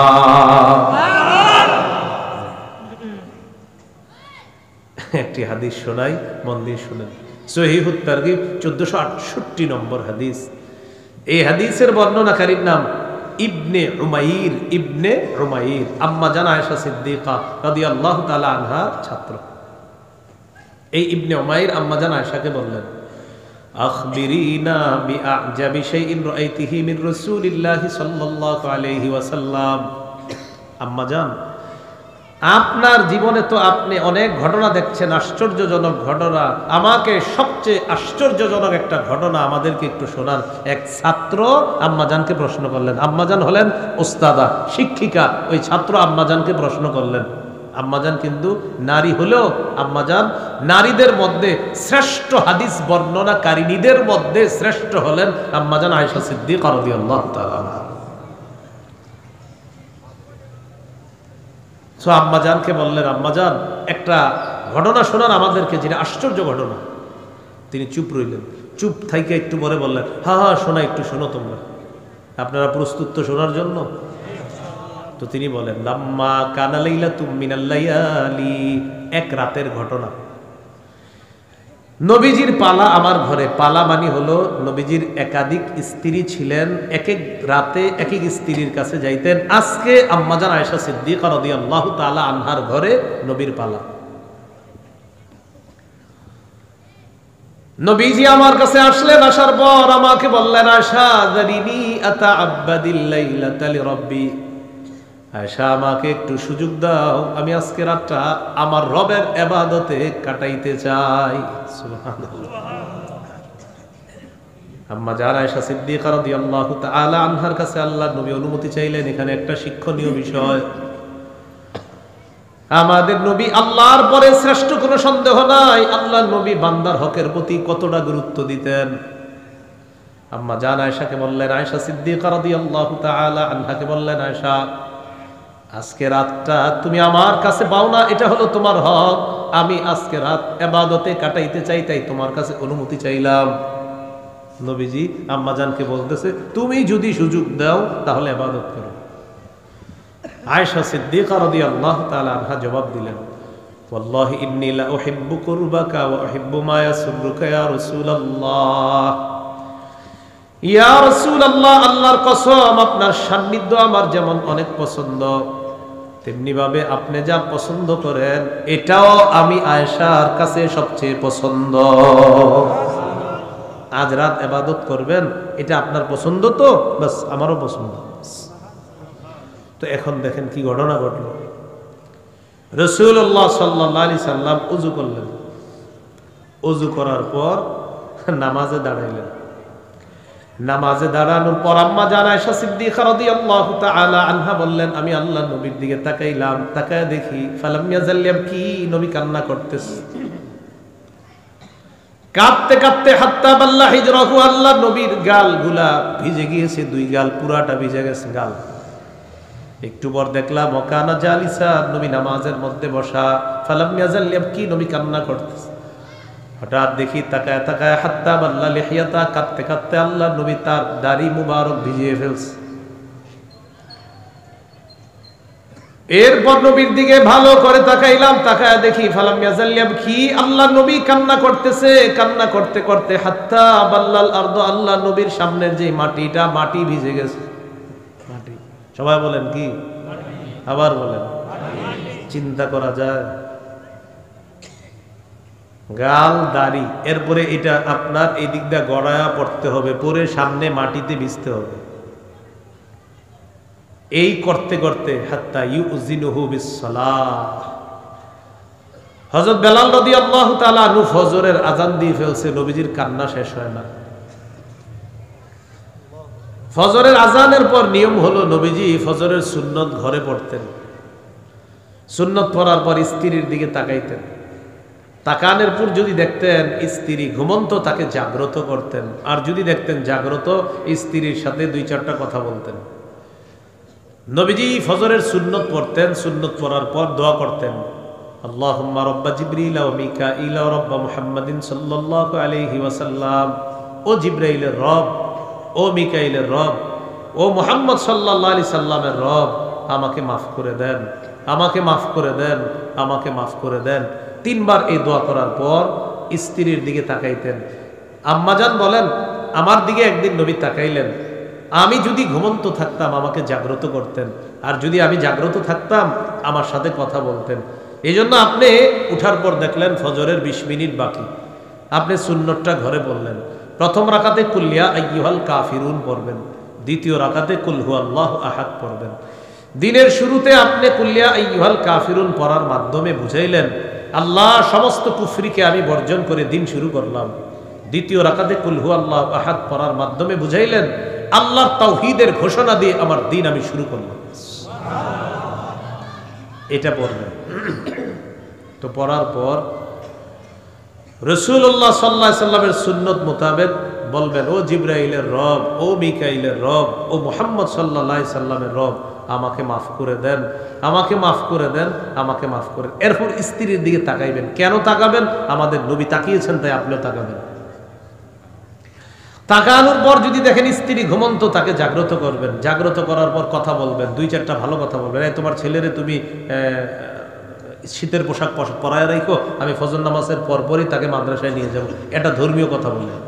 একটি হাদিস শোনাই, মন দিয়ে শুনেন। সহিহুত তারগিব 1468 নম্বর হাদিস। এই হাদিসের বর্ণনাকারীর নাম ইবনে উমাইর। ইবনে উমাইর আম্মা জান আয়েশা সিদ্দিকা রাদিয়াল্লাহু তাআলা আনহার ছাত্র। এই ইবনে উমাইর আম্মা জান আয়েশাকে বললেন আখবিরিনা বিআজাবি শাইইন রাআইতিহি মিন রাসূলিল্লাহি সাল্লাল্লাহু আলাইহি ওয়াসাল্লাম। আম্মা জান, আপনার জীবনে তো আপনি অনেক ঘটনা দেখছেন, আশ্চর্যজনক ঘটনা, আমাকে সবচেয়ে আশ্চর্যজনক একটা ঘটনা আমাদেরকে একটু শোনান। এক ছাত্র আম্মাজানকে প্রশ্ন করলেন। আম্মাজান হলেন ওস্তাদা, শিক্ষিকা। ওই ছাত্র আম্মাজানকে প্রশ্ন করলেন। আম্মাজান কিন্তু নারী হলেও আম্মাজান নারীদের মধ্যে শ্রেষ্ঠ হাদিস বর্ণনাকারিনীদের মধ্যে শ্রেষ্ঠ হলেন আম্মাজান আয়েশা সিদ্দিকা রাদিয়াল্লাহু তাআলা। সো আম্মাজানকে বললেন, আম্মাজান একটা ঘটনা শোনান আমাদেরকে, যেটা আশ্চর্য ঘটনা। তিনি চুপ রইলেন। চুপ থাইকে একটু পরে বললেন, হ্যাঁ হ্যাঁ শোনা, একটু শোনো তোমরা, আপনারা প্রস্তুত তো শোনার জন্য? তো তিনি বলেন, লাম্মা কানা লাইলাতুম মিনাল লায়ালি, এক রাতের ঘটনা। নবীজির পালা আমার ঘরে। পালা মানে হলো নবীজির একাধিক স্ত্রী ছিলেন, এক এক রাতে এক এক স্ত্রীর কাছে যাইতেন। আজকে আম্মাজান আয়েশা সিদ্দিকা রাদিয়াল্লাহু তাআলা আনহার ঘরে নবীর পালা। নবীজি আমার কাছে আসলেন, আসার পর আমাকে বললেন, আয়েশা যারিনি আতাআব্বাদিল লাইলাতা লিরাব্বি, আয়েশা আমাকে একটু সুযোগ দাও, আমি আজকে রাতটা আমার রবের ইবাদতে কাটাইতে চাই। সুবহানাল্লাহ। আম্মা জান আয়েশা সিদ্দিকা রাদিয়াল্লাহু তাআলা আনহার কাছে আল্লাহর নবী অনুমতি চাইলেন। এখানে একটা শিক্ষণীয় বিষয়, আমাদের নবী আল্লাহর পরে শ্রেষ্ঠ, কোনো সন্দেহ নাই। আল্লাহর নবী বান্দার হকের প্রতি কতটা গুরুত্ব দিতেন। আম্মা জান আয়েশাকে বললেন, আয়েশা সিদ্দিকা রাদিয়াল্লাহু তাআলা আনহাকে বললেন, আয়েশা আজকে রাতটা তুমি আমার কাছে পাও না, এটা হলো তোমার হক। আমি আজকে রাত ইবাদতে কাটাইতে চাই, তাই তোমার কাছে অনুমতি চাইলাম। নবীজি আম্মা জানকে বলতেছে, তুমি যদি সুযোগ দাও তাহলে ইবাদত করো। আয়েশা সিদ্দিকা রাদিয়াল্লাহু তাআলা আনহা জবাব দিলেন, ওয়াল্লাহি ইন্নী লা উহিব্বু কুরবাকা ওয়া উহিব্বু মা ইয়াসুররুকা ইয়া রাসূলুল্লাহ। ইয়া রাসূলুল্লাহ, আল্লাহর কসম, আপনার সান্নিধ্য আমার যেমন অনেক পছন্দ, তেমনি ভাবে আপনি যা পছন্দ করেন এটাও আমি আয়েশার কাছে সবচেয়ে পছন্দ। আজ রাত ইবাদত করবেন, এটা আপনার পছন্দ তো, বাস আমারও পছন্দ। তো এখন দেখেন কি ঘটনা ঘটলো। রাসূলুল্লাহ সাল্লাল্লাহু আলাইহি সাল্লাম ওযু করলেন। ওযু করার পর নামাজে দাঁড়াইলেন। নামাজে দাঁড়ানোর পর আম্মা জান আয়েশা সিদ্দিকা রাদিয়াল্লাহু তাআলা আনহা বললেন, আমি আল্লাহর নবীর দিকে তাকাইলাম, তাকায় দেখি ফালাম ইয়াজাল ইয়াবকি, নবী কান্না করতেছে। কাঁদতে কাঁদতে হাত্তা বাল্লা হিজরাহু, আল্লাহর নবীর গালগুলা ভিজে গিয়েছে, দুই গাল পুরাটা ভিজে গেছে গাল। একটু পর দেখলাম ওয়াকানা জালিসা, নবী নামাজের মধ্যে বসা। ফালাম ইয়াজাল ইয়াবকি, নবী কান্না করতেছে। হঠাৎ দেখি তাকায় তাকায় হাত্তা বাল্লা লিহিয়াতা, কাঁদতে কাঁদতে আল্লাহর নবী তার দাড়ি মুবারক ভিজিয়ে ফেলছে। এরপর নবীর দিকে ভালো করে তাকাইলাম, তাকায় দেখি ফালাম ইয়াজাল ইয়াবকি, আল্লাহর নবী কান্না করতেছে। কান্না করতে করতে হাত্তা বাল্লাল আরদ, আল্লাহর নবীর সামনের যে মাটিটা, মাটি ভিজে গেছে। মাটি, সবাই বলেন কি? আবার বলেন। চিন্তা করা যায়, গাল দাড়ি, এরপরে এটা আপনার এই দিকটা গড়ায়া পড়তে হবে, পরে সামনে মাটিতে ভিজতে হবে। এই করতে করতে হাত্তা ইউজিনুহু বিসসালাহ, হযরত বেলাল রাদিয়াল্লাহু তাআলা আনহু ফজরের আযান দিয়ে ফেলছে, নবীজির কান্না শেষ হয় না। ফজরের আযানের পর নিয়ম হলো নবীজি ফজরের সুন্নত ঘরে পড়তেন। সুন্নত পড়ার পর স্ত্রীর দিকে তাকাইতেন। তাকানের পর যদি দেখতেন স্ত্রী ঘুমন্ত, তাকে জাগ্রত করতেন। আর যদি দেখতেন জাগ্রত, স্ত্রীর সাথে দুই চারটা কথা বলতেন। নবীজি ফজরের সুন্নত পড়তেন। সুন্নত পড়ার পর দোয়া করতেন, আল্লাহুম্মা রাব্বা জিবরিল ওয়া মিকাঈল ওয়া রাব্বা মুহাম্মাদিন সাল্লাল্লাহু আলাইহি ওয়াসাল্লাম। ও জিবরাইলের রব, ও মিকাঈলের রব, ও মুহাম্মদ সাল্লাল্লাহু আলাইহি সাল্লামের রব, আমাকে মাফ করে দেন, আমাকে মাফ করে দেন, আমাকে মাফ করে দেন। তিনবার এই দোয়া করার পর স্ত্রীর দিকে তাকাইতেন। আম্মাজান বলেন, আমার দিকে একদিন নবী তাকাইলেন। আমি যদি ঘুমন্ত থাকতাম আমাকে জাগ্রত করতেন, আর যদি আমি জাগ্রত থাকতাম আমার সাথে কথা বলতেন। এই জন্য আপনি উঠার পর দেখলেন ফজরের 20 মিনিট বাকি, আপনি সুন্নতটা ঘরে পড়লেন। প্রথম রাকাতে কুল্লিয়া আইয়ুহাল কাফিরুন পড়বেন, দ্বিতীয় রাকাতে কুল হুয়াল্লাহু আহাদ পড়বেন। দিনের শুরুতে আপনি কুল্লিয়া আইয়ুহাল কাফিরুন পড়ার মাধ্যমে বুঝাইলেন, আল্লাহ সমস্ত কুফরিকে আমি বর্জন করে দিন শুরু করলাম। দ্বিতীয় রাকাতে কুল হুয়াল্লাহু আহাদ পড়ার মাধ্যমে বুঝাইলেন, আল্লাহর তাওহীদের ঘোষণা দিয়ে আমার দিন আমি শুরু করলাম। এটা পড়লেন। তো পড়ার পর রাসূলুল্লাহ সাল্লাল্লাহু আলাইহি সাল্লামের সুন্নত মোতাবেক বলবেন, ও জিবরাইলের রব, ও মিকাইলের রব, ও মুহাম্মদ সাল্লাল্লাহু আলাইহি সাল্লামের রব, আমাকে মাফ করে দেন, আমাকে মাফ করে দেন, আমাকে মাফ করে। এরপর স্ত্রীর দিকে তাকাইবেন। কেন তাকাবেন? আমাদের নবী তাকিয়েছেন, তাই আপনিও তাকাবেন। তাকানোর পর যদি দেখেন স্ত্রী ঘুমন্ত, তাকে জাগ্রত করবেন, জাগ্রত করার পর কথা বলবেন, দুই চারটা ভালো কথা বলবেন। এই তোমার ছেলেরে তুমি শীতের পোশাক পরায় রাখো, আমি ফজর নামাজের পরপরই তাকে মাদ্রাসায় নিয়ে যাব, এটা ধর্মীয় কথা বলবেন।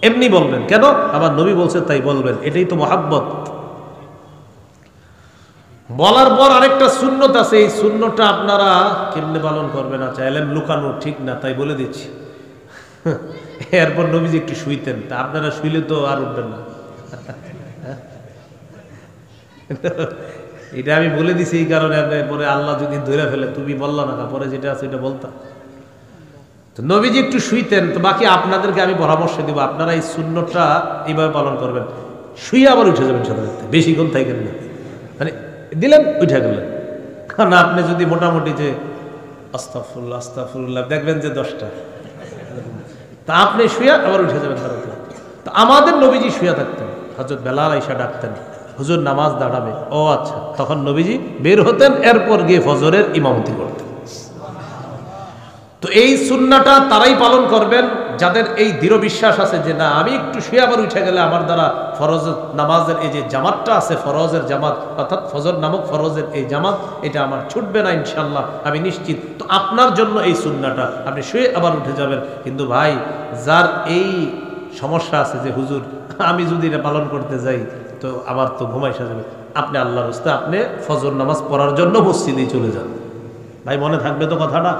এমনি বলবেন কেন? আমার নবী বলছে তাই বলবেন, এটাই তো মহাব্বত। বলার পর আরেকটা সুন্নত আছে, এই সুন্নতটা আপনারা কেমনে পালন করবেন? আচ্ছা, এলেম লুকানো ঠিক না, তাই বলে দিচ্ছি। এরপর নবীজি একটু শুইতেন, তা আপনারা শুইলে তো আর উঠবেন না। এটা আমি বলে দিছি এই কারণে, পরে আল্লাহ যদি ধরে ফেলে, তুমি বললা না, পরে যেটা আছে এটা বলতাম। তো নবীজি একটু শুইতেন, তো বাকি আপনাদেরকে আমি পরামর্শ দিব, আপনারা এই সুন্নতটা এইভাবে পালন করবেন। শুয়ে আবার উঠে যাবেন সাথে সাথে, বেশিক্ষণ থাকেন না, মানে দিলেন উঠে গেলেন। কারণ আপনি যদি মোটামুটি যে আস্তাগফিরুল্লাহ আস্তাগফিরুল্লাহ দেখবেন যে 10টা, তা আপনি শুয়ে আবার উঠে যাবেন তাড়াতাড়ি। তো আমাদের নবীজি শুয়ে থাকতেন, হযরত বেলাল আয়েশা ডাকতেন, হুজুর নামাজ দাঁড়াবে। ও আচ্ছা, তখন নবীজি বের হতেন, এরপর গিয়ে ফজরের ইমামতি করতেন। তো এই সুন্নাহটা তারাই পালন করবেন যাদের এই দৃঢ় বিশ্বাস আছে যে না, আমি একটু শুয়ে আবার উঠে গেলে আমার দ্বারা ফরজ নামাজের এই যে জামাতটা আছে, ফরজের জামাত অর্থাৎ ফজর নামক ফরজের এই জামাত, এটা আমার ছুটবে না ইনশাল্লাহ, আমি নিশ্চিত। তো আপনার জন্য এই সুন্নাহটা, আপনি শুয়ে আবার উঠে যাবেন। কিন্তু ভাই, যার এই সমস্যা আছে যে হুজুর আমি যদি এটা পালন করতে যাই তো আমার তো ঘুমাইসা যাবে, আপনি আল্লাহর রাস্তায় আপনি ফজর নামাজ পড়ার জন্য মসজিদে চলে যান। ভাই মনে থাকবে তো কথাটা?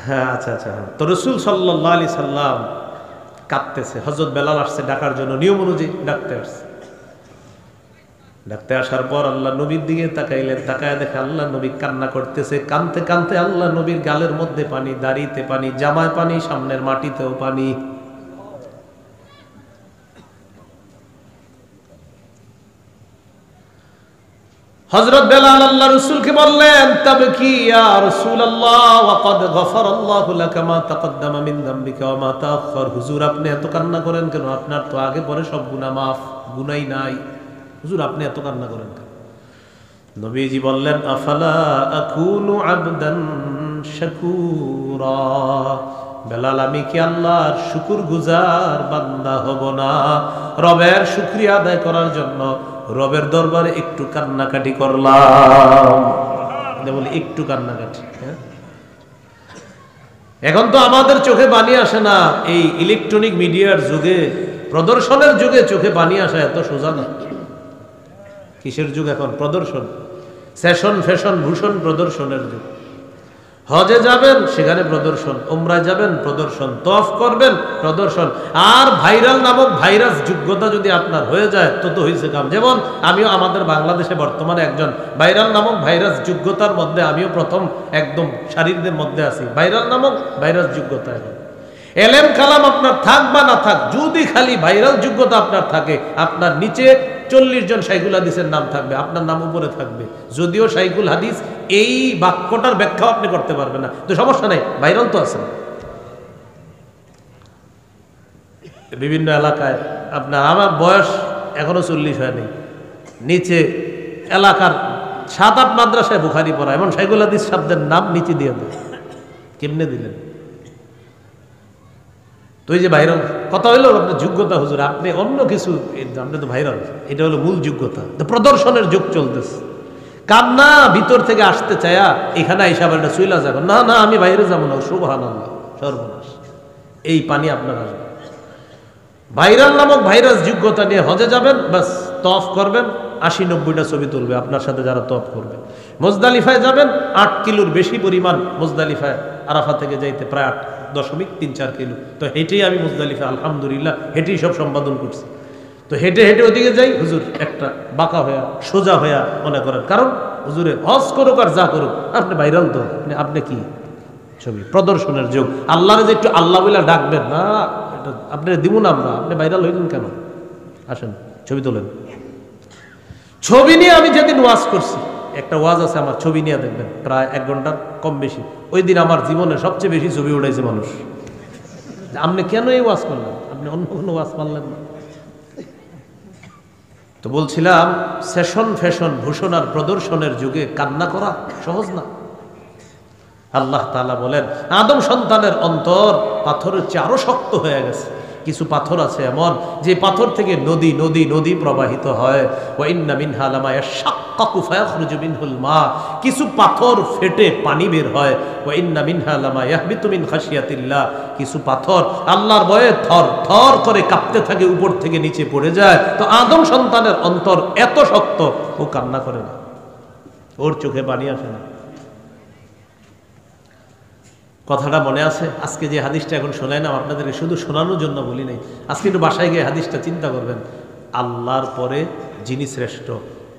হ্যাঁ, আচ্ছা আচ্ছা। তো রাসূল সাল্লাল্লাহু আলাইহি সাল্লাম কাঁদতেছে, হযরত বেলাল আসছে ডাকার জন্য, নিয়ম অনুযায়ী ডাকতে আসছে। ডাকতে আসার পর আল্লাহ নবীর দিকে তাকাইলেন, তাকায় দেখে আল্লাহ নবী কান্না করতেছে। কানতে কানতে আল্লাহ নবীর গালের মধ্যে পানি, দাড়িতে পানি, জামায় পানি, সামনের মাটিতেও পানি। হযরত বেলাল আল্লাহ রাসূলকে বললেন, তাবকি ইয়া রাসূলুল্লাহ ওয়া ক্বাদ গফারাল্লাহু লাকা মা তাকদ্দামা মিন যামবিকা ওয়া মা তাআখার। হুজুর আপনি এত কান্না করেন কেন? আপনার তো আগে পরে সব গুনাহ মাফ, গুনাহই নাই। হুজুর আপনি এত কান্না করেন কেন? নবীজি বললেন, আফালা আকুনু আবদান শাকুরা। বেলাল, আমি কি আল্লাহর শুকরগুজার বান্দা হব না? রবের শুকরিয়া আদায় করার জন্য রবের দরবারে একটু কান্নাকাটি করলাম। বলি একটু কান্নাকাটি। এখন তো আমাদের চোখে পানি আসে না, এই ইলেকট্রনিক মিডিয়ার যুগে, প্রদর্শনের যুগে চোখে পানি আসা এত সোজা না। কিসের যুগ এখন? প্রদর্শন, সেশন, ফ্যাশন, ভূষণ, প্রদর্শনের যুগ। হজে যাবেন সেখানে প্রদর্শন, উমরায় যাবেন প্রদর্শন, তওয়াফ করবেন প্রদর্শন। আর ভাইরাল নামক ভাইরাস যোগ্যতা যদি আপনার হয়ে যায় তো হয়েছে কাম। যেমন আমিও আমাদের বাংলাদেশে বর্তমানে একজন ভাইরাল নামক ভাইরাস যোগ্যতার মধ্যে আমিও প্রথম একদম শারীরদের মধ্যে আছি। ভাইরাল নামক ভাইরাস যোগ্যতা। এলেম কালাম আপনার থাক বা না থাক, যদি খালি ভাইরাল যোগ্যতা আপনার থাকে, আপনার নিচে 40 জন শাইখুল হাদিসের নাম থাকবে, আপনার নাম উপরে থাকবে। যদিও শাইখুল হাদিস এই বাক্যটার ব্যাখ্যা আপনি করতে পারবেন না, তো সমস্যা নাই, ভাইরাল তো আছে। বিভিন্ন এলাকায় আপনার, আমার বয়স এখনো 40 হয়নি, নিচে এলাকার 7-8 মাদ্রাসায় বুখারি পড়া, এমন শাইখুল হাদিস শব্দের নাম নিচে দিয়ে দেয়। কেমনে দিলেন? তো এই যে ভাইরাল কথা হইলো আপনার যোগ্যতা, হুজুর আপনি অন্য কিছু, আপনি তো ভাইরাল, এটা হলো মূল যোগ্যতা। তো প্রদর্শনের যুগ চলতেছে, কান্না ভিতর থেকে আসতে চায়া এখানে হিসাব একটা চইলা যাবে না, না আমি বাইরে যাবো না, সুবহানাল্লাহ, সর্বনাশ, এই পানি আপনার আসবে। ভাইরাল নামক ভাইরাস যোগ্যতা নিয়ে হজে যাবেন, বাস তওয়াফ করবেন, 80-90টা ছবি তুলবে আপনার সাথে যারা তওয়াফ করবে। মুজদালিফায় যাবেন, 8 কিলোর বেশি পরিমাণ মুজদালিফায় আরাফা থেকে যাইতে প্রায় 8.34 কিলো। তো হেঁটেই আমি মুজদালিফা আলহামদুলিল্লাহ হেঁটেই সব সম্পাদন করছি। তো হেঁটে হেঁটে ওদিকে যাই, হুজুর একটা বাঁকা হইয়া সোজা হইয়া মনে করেন, কারণ হুজুরে হজ করুক আর যা করুক আপনি ভাইরাল তো, আপনি কি ছবি প্রদর্শনের যুগ। আল্লাহরে যে একটু আল্লাহ বলে ডাকবেন না, এটা আপনি দিব না আমরা, আপনি ভাইরাল হইলেন কেন? আসেন ছবি তোলেন। ছবি নিয়ে আমি যেদিন ওয়াজ করছি, একটা ওয়াজ আছে আমার, ছবি নিয়ে দেখবেন প্রায় 1 ঘন্টার কম বেশি। ওই দিন আমার জীবনে সবচেয়ে বেশি ছবি উঠাইছে মানুষ। আপনি কেন এই ওয়াজ করলেন? আপনি অন্য কোনো ওয়াজ পারলেন না। তো বলছিলাম, সেশন, ফ্যাশন, ভূষণ আর প্রদর্শনের যুগে কান্না করা সহজ না। আল্লাহ তাআলা বলেন আদম সন্তানের অন্তর পাথরের চেয়ে আরো শক্ত হয়ে গেছে। কিছু পাথর আছে এমন যে পাথর থেকে নদী নদী নদী প্রবাহিত হয়। ওয়া ইন্না মিনহা লামা ইয়াশাক্কাকু ফায়াখরুজু মিনহুল মা, কিছু পাথর ফেটে পানি বের হয়। ওয়া ইন্না মিনহা লামা ইয়াহবিতু মিন খাশিয়াতিল্লাহ, কিছু পাথর আল্লাহর ভয়ে থর থর করে কাঁপতে থাকে, উপর থেকে নিচে পড়ে যায়। তো আদম সন্তানের অন্তর এত শক্ত, ও কান্না করে না, ওর চোখে পানি আসে না। কথাটা মনে আছে? আজকে যে হাদিসটা এখন শোনাইলাম আপনাদেরকে শুধু শোনানোর জন্য বলি নাই, আজকে একটু বাসায় গিয়ে হাদিসটা চিন্তা করবেন। আল্লাহর পরে যিনি শ্রেষ্ঠ,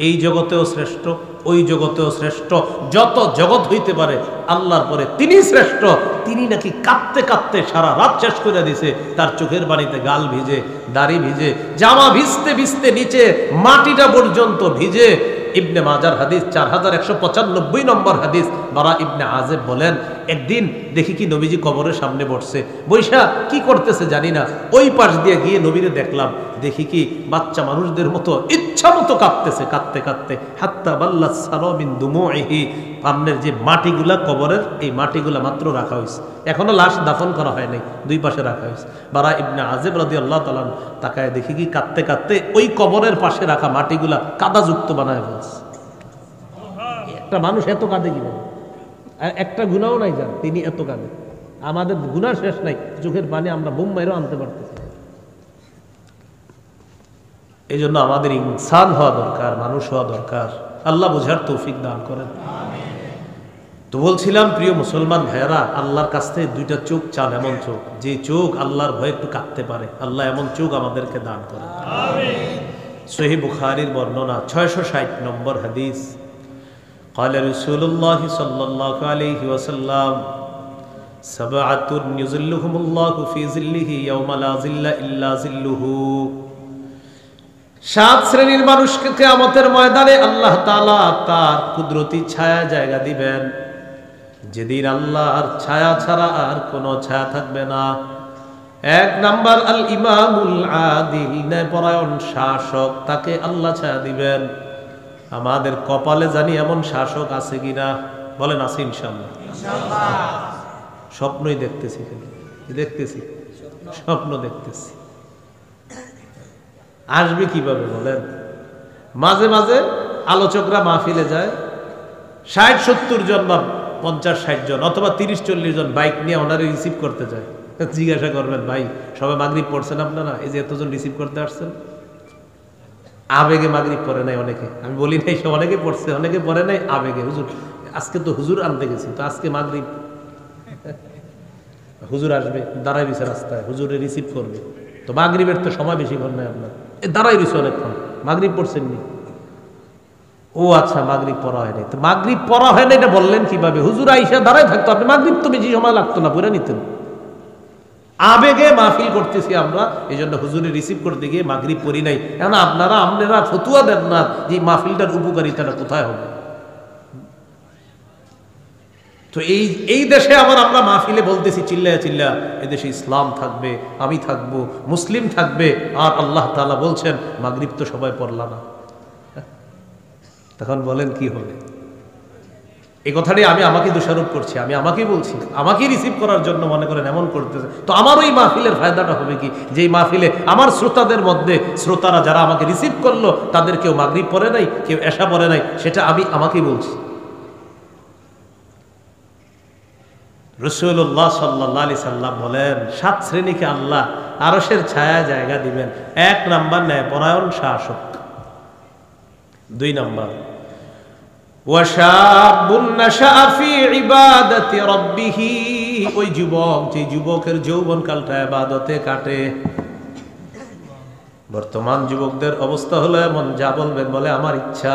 এই জগতেও শ্রেষ্ঠ, ওই জগতেও শ্রেষ্ঠ, যত জগৎ হইতে পারে আল্লাহর পরে তিনি শ্রেষ্ঠ। তিনি নাকি কাঁদতে কাঁদতে সারা রাত শেষ করে দিছে, তার চোখের পানিতে গাল ভিজে, দাড়ি ভিজে, জামা ভিজতে ভিজতে নিচে মাটিটা পর্যন্ত ভিজে। ইবনে মাজার হাদিস 4195 নম্বর হাদিস। বারা ইবনে আযেব বলেন, একদিন দেখি কি নবীজি কবরের সামনে বসছে, বৈশা কি করতেছে জানি না, ওই পাশ দিয়ে গিয়ে নবীরে দেখলাম, দেখি কি বাচ্চা মানুষদের মতো ইচ্ছা মতো কাঁদতেছে, কাঁদতে কাঁদতে হাত্তা বাল্লাত সারা মিন দুমুইহি, সামনের যে মাটিগুলা কবরের, এই মাটিগুলা মাত্র রাখা হয়েছে, এখনো লাশ দাফন করা হয় নাই, দুই পাশে রাখা হয়েছে। বারা ইবনে আযেব রাদিয়াল্লাহু তাআলা তাকায় দেখি কি কাঁদতে কাঁদতে ওই কবরের পাশে রাখা মাটিগুলা কাদাযুক্ত বানায় ফেলছে। একটা মানুষ এত কাঁদে কিভাবে? একটা গুনাহও নাই যার, তিনি এত কাঁদে। আমাদের গুনাহ শেষ নাই, চোখের পানি আমরা বোম মাইরও আনতে পারতেছি। এই জন্য আমাদের ইনসান হওয়া দরকার, মানুষ হওয়া দরকার। আল্লাহ বুঝার তৌফিক দান করেন। তো বলছিলাম প্রিয় মুসলমান ভাইয়েরা, আল্লাহর কাছ থেকে দুইটা চোখ চান, এমন চোখ যে চোখ আল্লাহর ভয়ে একটু কাঁদতে পারে। আল্লাহ এমন চোখ আমাদেরকে দান করেন। সহিহ বুখারীর বর্ণনা 660 নম্বর হাদিস। قال رسول الله صلى الله عليه وسلم سبعة يظلهم الله في ظله يوم لا ظل إلا ظله। সাত শ্রেণীর মানুষকে কিয়ামতের ময়দানে আল্লাহ তাআলা তার কুদরতি ছায়া জায়গা দিবেন, যেদিন আল্লাহর ছায়া ছাড়া আর কোনো ছায়া থাকবে না। এক নাম্বার আল ইমামুল আদিল, ন্যায়পরায়ণ শাসক, তাকে আল্লাহ ছায়া দিবেন। আমাদের কপালে জানি এমন শাসক আছে কিনা, বলেন আছে? ইনশাআল্লাহ। স্বপ্নই দেখতেছি, দেখতেছি স্বপ্ন দেখতেছি। আসবে কিভাবে বলেন? মাঝে মাঝে আলোচকরা মাহফিলে যায়, 60-70 জন বা 50-60 জন অথবা 30-40 জন বাইক নিয়ে ওনারে রিসিভ করতে যায়। জিজ্ঞাসা করবেন, ভাই সবাই মাগরিব পড়ছেন আপনারা? এই যে এতজন রিসিভ করতে আসছেন, আবেগে মাগরিব পড়ে নাই অনেকে, আমি বলি নাই সব, অনেকে পড়ছে অনেকে পড়ে নাই, আবেগে। হুজুর আজকে তো হুজুর আনতে গেছি, তো আজকে মাগরিব, হুজুর আসবে, দাঁড়াই রয়েছে রাস্তায়, হুজুরে রিসিভ করবে, তো মাগরিবের তো সময় বেশিক্ষণ নাই আপনার, দাঁড়াই রয়েছে অনেকক্ষণ, মাগরিব পড়ছেননি? ও আচ্ছা, মাগরিব পড়া হয় নাই। তো মাগরিব পড়া হয় না এটা বললেন কিভাবে? হুজুর আইসা দাঁড়ায় থাকতো, আপনি মাগরিব তো বেশি সময় লাগতো না, পড়ে নিতেন। আবেগে মাহফিল করতেছি আমরা, এই জন্য হুজুরে রিসিভ করতে গিয়ে মাগরিব পড়ি নাই। এখন আপনারা ফতুয়া দেন না যে মাহফিলটার উপকারিতাটা কোথায় হবে। তো এই দেশে আবার আমরা মাহফিলে বলতেছি চিল্লায়া চিল্লা, এদেশে ইসলাম থাকবে, আমি থাকবো, মুসলিম থাকবে, আর আল্লাহ তাআলা বলছেন মাগরিব তো সবাই পড়লা না, তখন বলেন কি হবে? এই কথাটি আমি আমাকে দোষারোপ করছি, আমি আমাকেই বলছি, আমাকেই রিসিভ করার জন্য মনে করেন এমন করতেছে। তো আমার ওই মাহফিলের ফায়দাটা হবে কি, যেই মাহফিলে আমার শ্রোতাদের মধ্যে শ্রোতারা যারা আমাকে রিসিভ করলো তাদের কেউ মাগরিব পড়ে নাই, কেউ এশা পড়ে নাই, সেটা আমি আমাকেই বলছি। রাসূলুল্লাহ সাল্লাল্লাহু আলাইহি সাল্লাম বলেন, 7 শ্রেণীকে আল্লাহ আরশের ছায়া জায়গা দিবেন। 1 নাম্বার ন্যায়পরায়ণ শাসক, 2 নাম্বার ওয়াশাবুন নাশাআ ফি ইবাদাতি রাব্বিহ, ওই যুবক যে যুবকের যৌবনকালটা ইবাদতে কাটে। বর্তমান যুবকদের অবস্থা হলো এমন, যা বলবেন বলে আমার ইচ্ছা।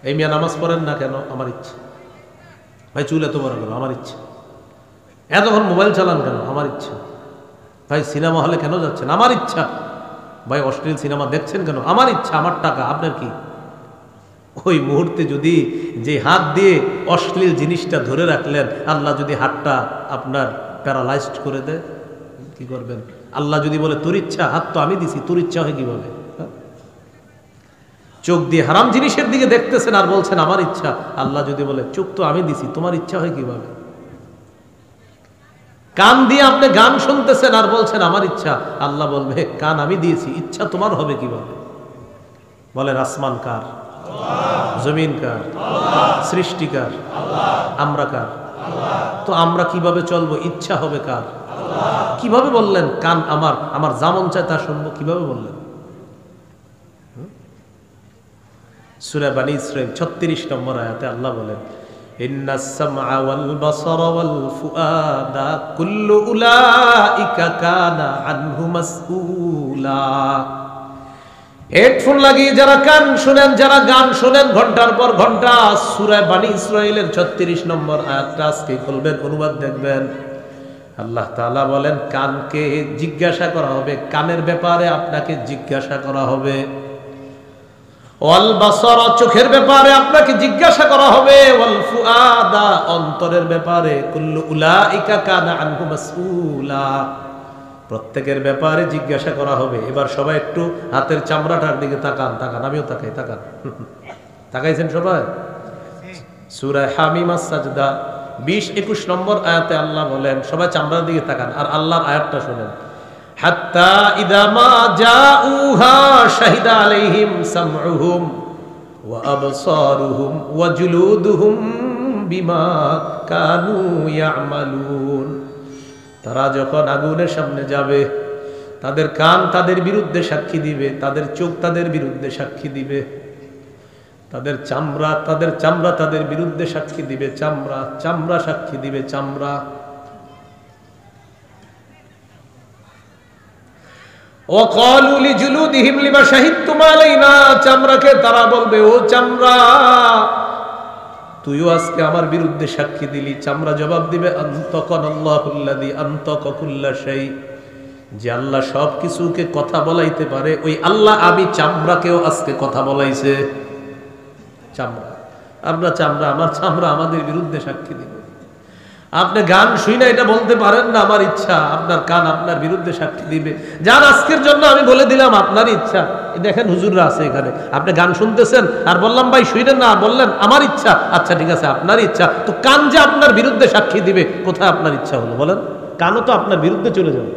এই মিয়া নামাজ পড়েন না কেন? আমার ইচ্ছা। ভাই চুল এত বড় কেন? আমার ইচ্ছা। এতক্ষণ মোবাইল চালান কেন? আমার ইচ্ছা। ভাই সিনেমা হলে কেন যাচ্ছেন? আমার ইচ্ছা। ভাই অশ্লীল সিনেমা দেখছেন কেন? আমার ইচ্ছা, আমার টাকা, আপনার কি? ওই মুহূর্তে যদি যে হাত দিয়ে অশ্লীল জিনিসটা ধরে রাখলেন, আল্লাহ যদি হাতটা আপনার প্যারালাইজড করে দেয়, কি করবেন? আল্লাহ যদি বলে তোর ইচ্ছা, হাত তো আমি দিছি, তোর ইচ্ছা হয় কিভাবে? চোখ দিয়ে হারাম জিনিসের দিকে দেখতেছেন আর বলছেন আমার ইচ্ছা। আল্লাহ যদি বলে চোখ তো আমি দিছি, তোমার ইচ্ছা হয় কিভাবে? কান দিয়ে আপনি গান শুনতেছেন আর বলছেন আমার ইচ্ছা, আল্লাহ বলবে কান আমি দিয়েছি, ইচ্ছা তোমার হবে কিভাবে? বলেন আসমান কার? জমিন কার? সৃষ্টিকার? আমরা কার? তো আমরা কিভাবে চলবো? ইচ্ছা হবে কার? কিভাবে বললেন কান আমার, আমার যেমন চায় তা শুনবো? কিভাবে বললেন? সূরা বনী ইসরাঈল 36 নম্বর আয়াতে আল্লাহ বলেন ইন্নাস সামআ ওয়াল বাসারা ওয়াল ফুআদা কুল্লু উলাইকা কানা আনহু মাসউলা। হেডফোন লাগিয়ে যারা কান শুনেন, যারা গান শুনেন ঘন্টার পর ঘন্টা, সূরা বনী ইসরাঈলের 36 নম্বর আয়াতটা আজকে খুলবেন, অনুবাদ দেখবেন। আল্লাহ তাআলা বলেন কানকে জিজ্ঞাসা করা হবে, কানের ব্যাপারে আপনাকে জিজ্ঞাসা করা হবে। ওয়াল বাসারা চোখের ব্যাপারে আপনাকে জিজ্ঞাসা করা হবে, ওয়াল ফুআদা অন্তরের ব্যাপারে, কুল্লু উলাইকা কানা আনহু মাসউলা প্রত্যেকের ব্যাপারে জিজ্ঞাসা করা হবে। এবার সবাই একটু হাতের চামড়াটার দিকে তাকান, তাকান, আমিও তাকাই, তাকান। তাকাইছেন সবাই? সূরা হামিম আস-সাজদা 20-21 নম্বর আয়াতে আল্লাহ বলেন, সবাই চামড়ার দিকে তাকান আর আল্লাহর আয়াতটা শুনেন। হাত্তা ইদা মা জাউহা শাহিদা আলাইহিম সামউহুম ওয়া আবসারুহুম ওয়া জুলুদুহুম বিমা কানু ইয়ামালুন। তারা যখন আগুনের সামনে যাবে, তাদের কান তাদের বিরুদ্ধে সাক্ষী দিবে, তাদের চোখ তাদের বিরুদ্ধে সাক্ষী দিবে, তাদের চামড়া তাদের বিরুদ্ধে সাক্ষী দিবে, চামড়া সাক্ষী দিবে, চামড়া। ওয়াকালু লিজুলুদিহিম লিমা শাহিদতুম আলাইনা, চামড়াকে তারা বলবে ও চামড়া তুইও আজকে আমার বিরুদ্ধে সাক্ষী দিলি। চামড়া জবাব দিবে আনতাকানাল্লাহুল্লাযী আনতাকা কুল্লা শাই, যে আল্লাহ সব কিছুকে কথা বলাইতে পারে, ওই আল্লাহ আমি চামড়াকেও আজকে কথা বলাইছে। চামড়া, আমরা চামড়া, আমার চামড়া আমাদের বিরুদ্ধে সাক্ষী দিবে। আপনি গান শুই না এটা বলতে পারেন না আমার ইচ্ছা, আপনার কান আপনার বিরুদ্ধে সাক্ষী দিবে। যান আজকের জন্য আমি বলে দিলাম আপনার ইচ্ছা। দেখেন হুজুররা আছে এখানে, আপনি গান শুনতেছেন আর বললাম ভাই শুইলেন না, বললেন আমার ইচ্ছা, আচ্ছা ঠিক আছে আপনার ইচ্ছা। তো কান যে আপনার বিরুদ্ধে সাক্ষী দিবে, কোথায় আপনার ইচ্ছা হলো বলেন? কানও তো আপনার বিরুদ্ধে চলে যাবে।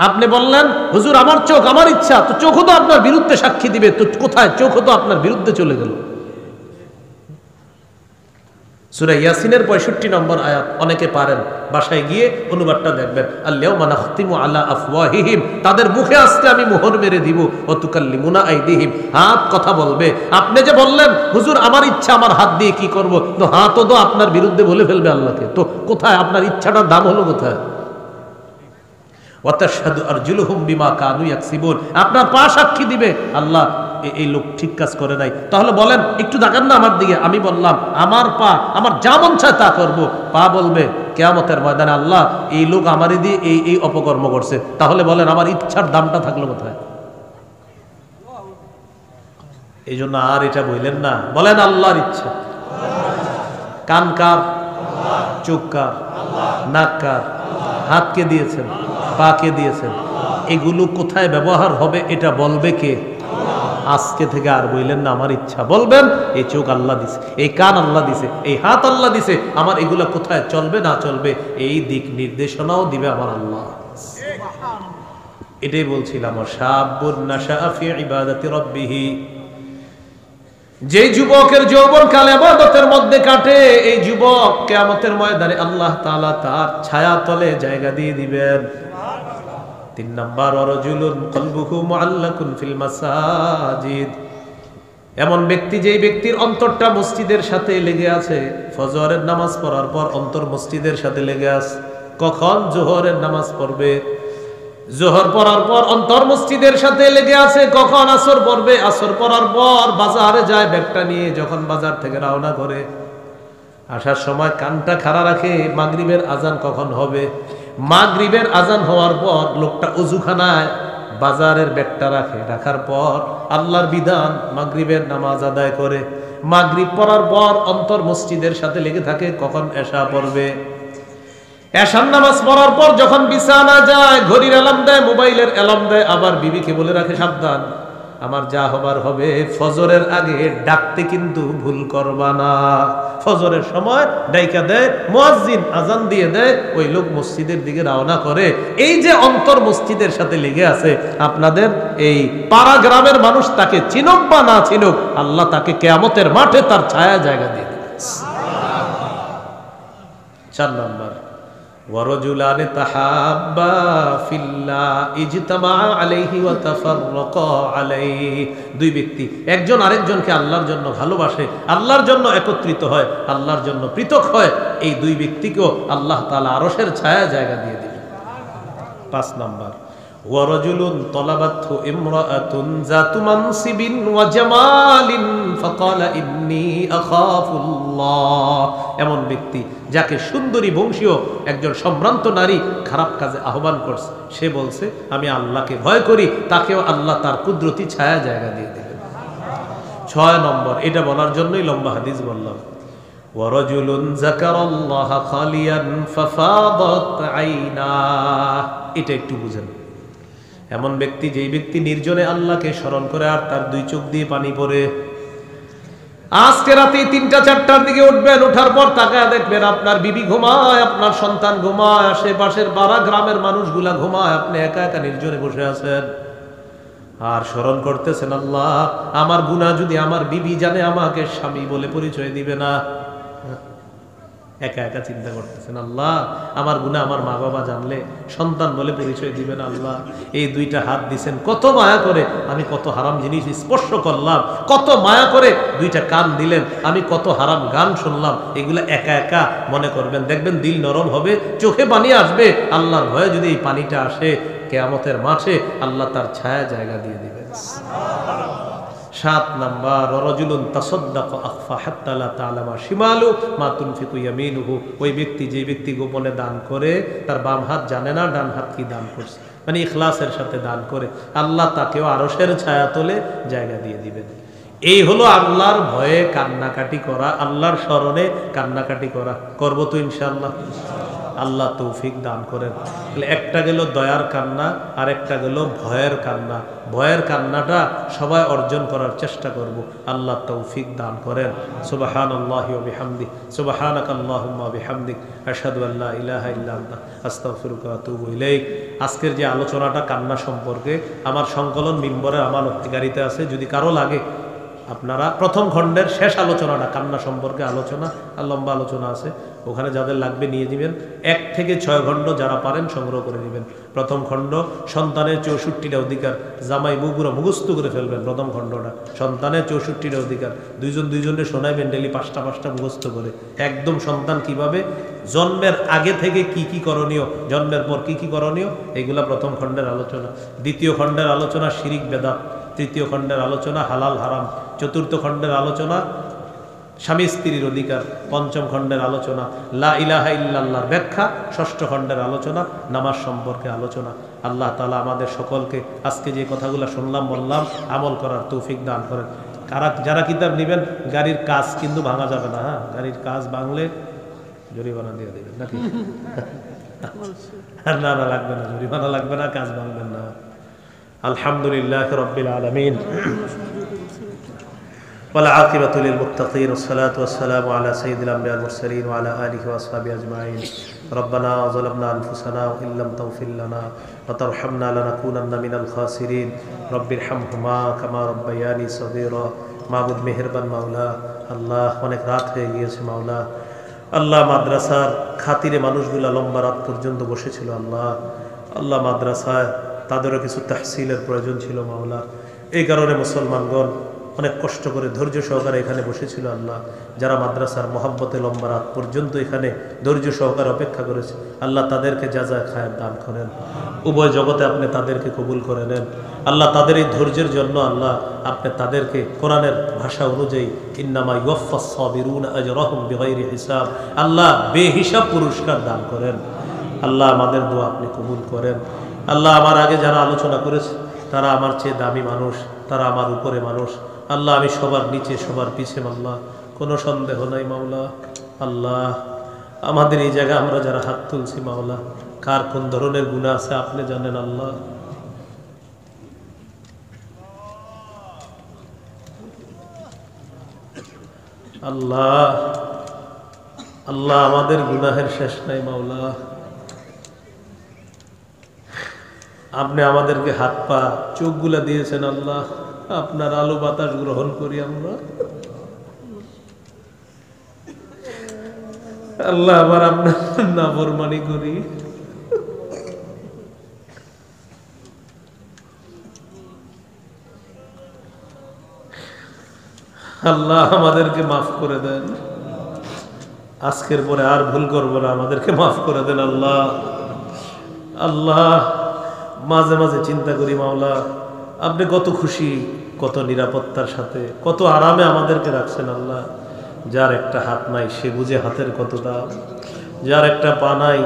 আপনি বললেন হুজুর আমার চোখ, আমার ইচ্ছা, তো চোখও তো আপনার বিরুদ্ধে সাক্ষী দিবে, তো কোথায়? চোখও তো আপনার বিরুদ্ধে চলে গেল। সূরা ইয়াসিনের 65 নম্বর আয়াত অনেকে পারেন, বাসায় গিয়ে অনুবাদটা দেখবেন। আল-ইয়াওমা নাখতিমু আলা আফওয়াহিহিম, তাদের মুখে আজকে আমি মোহর মেরে দিব। ওয়া তুকাল্লিমুনা আইদিহিম, হাত কথা বলবে। আপনি যে বললেন হুজুর আমার ইচ্ছা, আমার হাত দিয়ে কি করব, তো হাতও তো আপনার বিরুদ্ধে বলে ফেলবে আল্লাহকে। তো কোথায় আপনার ইচ্ছাটার দাম হলো কোথায়? ওয়া তাশহাদু আরজুলুহুম বিমা কানু ইয়াকসিবুন, আপনার পা সাক্ষী দিবে আল্লাহ এই লোক ঠিক কাজ করে নাই। তাহলে বলেন একটু দেখান না আমার দিকে, আমি বললাম আমার পা আমার যা মন চায় তা করবো। পা বলবে কিয়ামতের ময়দানে আল্লাহ এই লোক আমারই দিয়ে এই অপকর্ম করছে। তাহলে বলেন আমার ইচ্ছার দামটা থাকলো কোথায়? এই জন্য আর এটা বললেন না, বলেন আল্লাহর ইচ্ছা। কান কার? চোখ কার? নাক কার? হাতকে দিয়েছেন, পাকে দিয়েছেন, এগুলো কোথায় ব্যবহার হবে এটা বলবে কে? আজকে থেকে আর বললেন না আমার ইচ্ছা, বলবেন এই চোখ আল্লাহ দিছে, এই কান আল্লাহ দিছে, এই হাত আল্লাহ দিছে, আমার এগুলা কোথায় চলবে না চলবে এই দিক নির্দেশনাও দিবে আমার আল্লাহ। এটাই বলছিলাম, শাবুন নাশাআ ফি ইবাদাতি রাব্বিহি, যে যুবকের যৌবনকাল ইবাদতের মধ্যে কাটে, এই যুবক কিয়ামতের ময়দানে আল্লাহ তাআলা তার ছায়া তলে জায়গা দিয়ে দিবেন। 3 নাম্বার, ওয়ারাজুলুন কলবুহু মুআল্লাকুন ফিল মাসাজিদ, এমন ব্যক্তি যেই ব্যক্তির অন্তরটা মসজিদের সাথে লেগে আছে। ফজরের নামাজ পড়ার পর অন্তর মসজিদের সাথে লেগে আছে। কখন? জোহরের নামাজ পড়বে, জোহর পড়ার পর অন্তর মসজিদের সাথে লেগে আছে। কখন? আসর পড়বে, আসর পড়ার পর বাজারে যায় ব্যাগটা নিয়ে, যখন বাজার থেকে রওনা করে আসার সময় কানটা খাড়া রাখে মাগরিবের আজান কখন হবে। মাগরিবের আজান হওয়ার পর লোকটা ওযুখানায় বাজারের ব্যাগটা রাখে, রাখার পর আল্লাহর বিধান মাগরিবের নামাজ আদায় করে। মাগরিব পড়ার পর অন্তর মসজিদের সাথে লেগে থাকে, কখন এশা পড়বে। এশার নামাজ পড়ার পর যখন বিছানা যায়, ঘড়ির অ্যালার্ম দেয়, মোবাইলের অ্যালার্ম দেয়, আবার বিবিকে বলে রাখে সাবধান আমার যা হবার হবে, ফজরের আগে ডাকতে কিন্তু ভুল করবা না। ফজরের সময় ডাইকা দেয়, মুয়াজ্জিন আজান দিয়ে দেয়, ওই লোক মসজিদের দিকে রওনা করে। এই যে অন্তর মসজিদের সাথে লেগে আছে, আপনাদের এই পাড়া গ্রামের মানুষ তাকে চিনুক বা না চিনুক, আল্লাহ তাকে কিয়ামতের মাঠে তার ছায়া জায়গা দিয়ে দেবে। 4 নম্বর, ওয়ারজুলানি তাহাব্বা ফিল্লাহ ইজতামা আলাইহি ওয়া তাফাররাকা আলাইহি। দুই ব্যক্তি একজন আরেকজনকে আল্লাহর জন্য ভালোবাসে, আল্লাহর জন্য একত্রিত হয়, আল্লাহর জন্য পৃথক হয়, এই দুই ব্যক্তিকেও আল্লাহ তাআলা আরশের ছায়া জায়গা দিয়ে দিবেন। 5 নম্বর, ওয়ারজুলুন তলাবাতহু ইমরাআতুন যাতু মানসিবিন ওয়া জামালিন ফাকালা ইন্নী আখাফুল্লাহ। এমন ব্যক্তি যাকে সুন্দরী বংশীয় একজন সম্ভ্রান্ত নারী খারাপ কাজে আহ্বান করছে, সে বলছে আমি আল্লাহকে ভয় করি, তাকেও আল্লাহ তার কুদরতি ছায়া জায়গা দিয়ে দেবেন। 6 নম্বর, এটা বলার জন্যই লম্বা হাদিস বললাম, ওয়ারজুলুন যাকারাল্লাহা খালিয়ান ফাফাদাত আইনাহ। এটা একটু বুঝেন। এমন ব্যক্তি, যেই ব্যক্তি নির্জনে আল্লাহকে স্মরণ করে আর তার 2 চোখ দিয়ে পানি পড়ে। আজকে রাতে 3টা-4টার দিকে উঠবেন, ওঠার পর তাকায় দেখবেন আপনার বিবি ঘুমায়, আপনার সন্তান ঘুমায়, আশেপাশের পাড়া গ্রামের মানুষগুলা ঘুমায়, আপনি একা একা নির্জনে বসে আছেন আর স্মরণ করতেছেন, আল্লাহ আমার গুনাহ যদি আমার বিবি জানে, আমাকে স্বামী বলে পরিচয় দিবে না। একা একা চিন্তা করতেছেন, আল্লাহ আমার গুনাহ আমার মা বাবা জানলে সন্তান বলে পরিচয় দিবেন। আল্লাহ এই 2টা হাত দিছেন, কত মায়া করে আমি কত হারাম জিনিস স্পর্শ করলাম, কত মায়া করে 2টা কান দিলেন, আমি কত হারাম গান শুনলাম। এগুলা একা একা মনে করবেন, দেখবেন দিল নরম হবে, চোখে পানি আসবে। আল্লাহর ভয়ে যদি এই পানিটা আসে, কিয়ামতের মাঠে আল্লাহ তার ছায়া জায়গা দিয়ে দিবেন। 7 নাম্বার, রাজুলুন তাসাদ্দাকা আখফা হাত্তা লা তা'লামা শিমালু মা তুনফিকু ইয়ামিনুহু। ওই ব্যক্তি, যে ব্যক্তি গোপনে দান করে, তার বাম হাত জানে না ডান হাত কি দান করছে, মানে ইখলাসের সাথে দান করে, আল্লাহ তাকেও আরশের ছায়া তলে জায়গা দিয়ে দিবেন। এই হলো আল্লাহর ভয়ে কান্নাকাটি করা, আল্লাহর স্মরণে কান্নাকাটি করা। করব তো ইনশাআল্লাহ। আল্লাহ তৌফিক দান করেন। একটা গেল দয়ার কান্না, আর একটা গেল ভয়ের কান্না। ভয়ের কান্নাটা সবাই অর্জন করার চেষ্টা করব। আল্লাহ তৌফিক দান করেন। সুবহানাল্লাহি ওয়া বিহামদিহি, সুবহানাকাল্লাহুম্মা ওয়া বিহামদিক, আশহাদু আল্লা ইলাহা ইল্লা আনতা, আস্তাগফিরুকা ওয়া আতুবু ইলাইক। আজকের যে আলোচনাটা কান্না সম্পর্কে, আমার সংকলন মিম্বরের আমানতকারীতে আছে, যদি কারো লাগে আপনারা প্রথম খণ্ডের শেষ আলোচনাটা কান্না সম্পর্কে আলোচনা, আর লম্বা আলোচনা আছে, ওখানে যাদের লাগবে নিয়ে নেবেন। 1 থেকে 6 খণ্ড যারা পারেন সংগ্রহ করে নেবেন। প্রথম খণ্ড সন্তানের 64টা অধিকার, জামাই বুগুরা মুখস্থ করে ফেলবেন। প্রথম খণ্ডটা সন্তানের 64টা অধিকার, দুইজনে শোনাইবেন ডেলি 5টা মুখস্থ করে। একদম সন্তান কিভাবে জন্মের আগে থেকে কি কি করণীয়, জন্মের পর কি কি করণীয়, এগুলা প্রথম খণ্ডের আলোচনা। দ্বিতীয় খণ্ডের আলোচনা শিরিক বেদাত। তৃতীয় খণ্ডের আলোচনা হালাল হারাম। চতুর্থ খণ্ডের আলোচনা স্বামী স্ত্রীর অধিকার। পঞ্চম খণ্ডের আলোচনা লা ইলাহা ইল্লাল্লাহর ব্যাখ্যা। ষষ্ঠ খণ্ডের আলোচনা নামাজ সম্পর্কে আলোচনা। আল্লাহ তাআলা আমাদের সকলকে আজকে যে কথাগুলো শুনলাম বললাম আমল করার তৌফিক দান করেন। যারা কিতাব নেবেন, গাড়ির কাজ কিন্তু ভাঙা যাবে না। হ্যাঁ, গাড়ির কাজ ভাঙলে জরিমানা দিয়ে দেবেন নাকি? না না, লাগবে না, জরিমানা লাগবে না, কাজ ভাঙবেন না। আলহামদুলিল্লাহ রাব্বিল আলামিন, والعاقبة للمتقين، والصلاة والسلام على سيد الأنبياء والمرسلين وعلى آله وأصحابه أجمعين. ربنا ظلمنا أنفسنا وإن لم تغفر لنا وترحمنا لنكونن من الخاسرين. رب ارحمهما كما ربياني صغيرا. মাবুদ মেহেরবান মাওলা, আল্লাহ অনেক রাত হয়ে গিয়েছে মাওলা। আল্লাহ মাদ্রাসার খাতিরে মানুষগুলা লম্বা রাত পর্যন্ত বসেছিল। আল্লাহ মাদ্রাসায় তাদেরও কিছু তাহসিলের প্রয়োজন ছিল মাওলা। এই কারণে মুসলমানগণ অনেক কষ্ট করে ধৈর্য সহকারে এখানে বসেছিল। আল্লাহ যারা মাদ্রাসার মহাব্বতে লম্বা রাত পর্যন্ত এখানে ধৈর্য সহকারে অপেক্ষা করেছে, আল্লাহ তাদেরকে যা খায়ের দান করেন। উভয় জগতে আপনি তাদেরকে কবুল করে নেন। আল্লাহ তাদের এই ধৈর্যের জন্য আল্লাহ আপনি তাদেরকে কোরআনের ভাষা অনুযায়ী ইন্নামা ইউওয়াফাস সাবিরুনা আজরাহুম বিগাইরি হিসাব, আল্লাহ বেহিসাব পুরস্কার দান করেন। আল্লাহ আমাদের দোয়া আপনি কবুল করেন। আল্লাহ আমার আগে যারা আলোচনা করেছে তারা আমার চেয়ে দামি মানুষ, তারা আমার উপরে মানুষ। আল্লাহ আমি সবার নিচে সবার পিছে মাওলা, কোনো সন্দেহ নাই মাওলা। আল্লাহ আমাদের এই জায়গায় আমরা যারা হাত তুলছি মাওলা, কার কোন ধরনের গুনাহ আছে আপনি জানেন। আল্লাহ আল্লাহ আল্লাহ আমাদের গুনাহের শেষ নাই মাওলা। আপনি আমাদেরকে হাত পা চোখগুলা দিয়েছেন আল্লাহ, আপনার আলো বাতাস গ্রহণ করি আমরা। আল্লাহ আবার আপনার নাফরমানি করি। আল্লাহ আমাদেরকে মাফ করে দেন, আজকের পরে আর ভুল করবো না, আমাদেরকে মাফ করে দেন আল্লাহ। আল্লাহ মাঝে মাঝে চিন্তা করি মাওলা, আপনি কত খুশি, কত নিরাপত্তার সাথে, কত আরামে আমাদেরকে রাখছেন আল্লাহ। যার একটা হাত নাই সে বুঝে হাতের কত দাম, যার একটা পা নাই,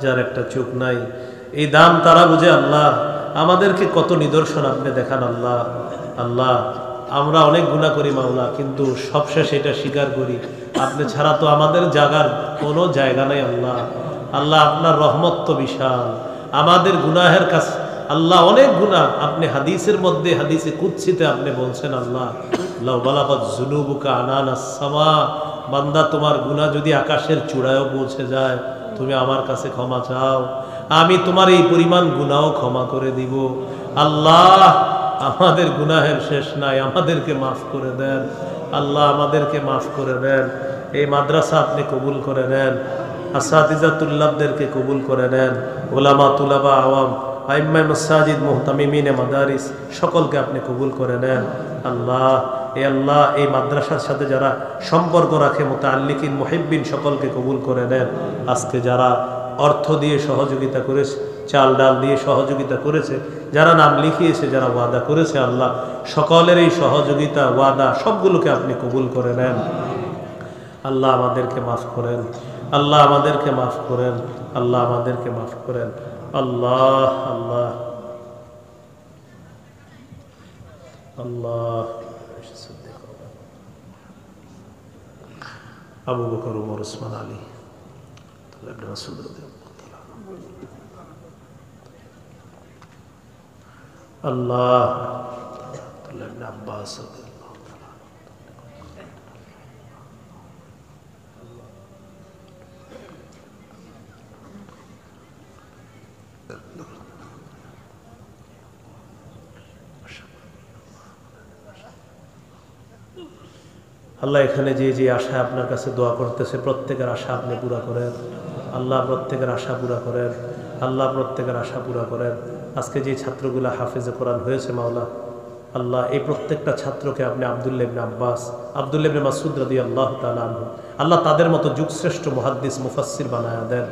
যার একটা চোখ নাই, এই দাম তারা বুঝে আল্লাহ। আমাদেরকে কত নিদর্শন আপনি দেখান আল্লাহ। আল্লাহ আমরা অনেক গুনাহ করি মাওলা, কিন্তু সবশেষ এটা স্বীকার করি আপনি ছাড়া তো আমাদের জাগার কোনো জায়গা নেই আল্লাহ। আল্লাহ আপনার রহমত তো বিশাল, আমাদের গুনাহের কাছে আল্লাহ অনেক গুনাহ। আপনি হাদিসের মধ্যে, হাদিসে কুদসিতে আপনি বলছেন আল্লাহ, লাউ বালাগাত যুনুবুকা আনানাস সামা, বান্দা তোমার গুনাহ যদি আকাশের চূড়ায়ও পৌঁছে যায়, তুমি আমার কাছে ক্ষমা চাও, আমি তোমার এই পরিমাণ গুনাহও ক্ষমা করে দিব। আল্লাহ আমাদের গুনাহের শেষ নাই, আমাদেরকে মাফ করে দেন আল্লাহ, আমাদেরকে মাফ করে দেন। এই মাদ্রাসা আপনি কবুল করে নেন, আসাতিজাতুল্লাহদেরকে কবুল করে নেন, ওলামা তুলাবা আওয়াম আইম্মায়ে মাসাজিদ মুহতামিমিনে মাদারিস সকলকে আপনি কবুল করে নেন আল্লাহ। আল্লাহ এই মাদ্রাসার সাথে যারা সম্পর্ক রাখে মুতাআল্লিকিন মুহিব্বিন সকলকে কবুল করে নেন। আজকে যারা অর্থ দিয়ে সহযোগিতা করেছে, চাল ডাল দিয়ে সহযোগিতা করেছে, যারা নাম লিখিয়েছে, যারা ওয়াদা করেছে আল্লাহ, সকলের এই সহযোগিতা ওয়াদা সবগুলোকে আপনি কবুল করে নেন আল্লাহ। আমাদেরকে মাফ করেন আল্লাহ, আমাদেরকে মাফ করেন আল্লাহ, আমাদেরকে মাফ করেন আল্লাহ। আল্লাহ আল্লাহ আবু বকর, ওমর, ওসমান, আলী, ইবনে মাসউদ রাদিয়াল্লাহু তাআলা আল্লাহ, ইবনে আব্বাস রাদিয়াল্লাহু তাআলা। আল্লাহ এখানে যে যে আশা আপনার কাছে দোয়া করতেছে, প্রত্যেকের আশা আপনি পুরা করেন আল্লাহ, প্রত্যেকের আশা পুরা করেন আল্লাহ, প্রত্যেকের আশা পুরা করেন। আজকে যে ছাত্রগুলো হাফেজে কোরআন হয়েছে মাওলা আল্লাহ, এই প্রত্যেকটা ছাত্রকে আপনি আব্দুল্লাহ ইবনে আব্বাস, আব্দুল্লাহ ইবনে মাসউদ রাদিয়াল্লাহু তাআলা আনহু আল্লাহ তাদের মতো যুগশ্রেষ্ঠ মুহাদ্দিস মুফাসসির বানায়া দেন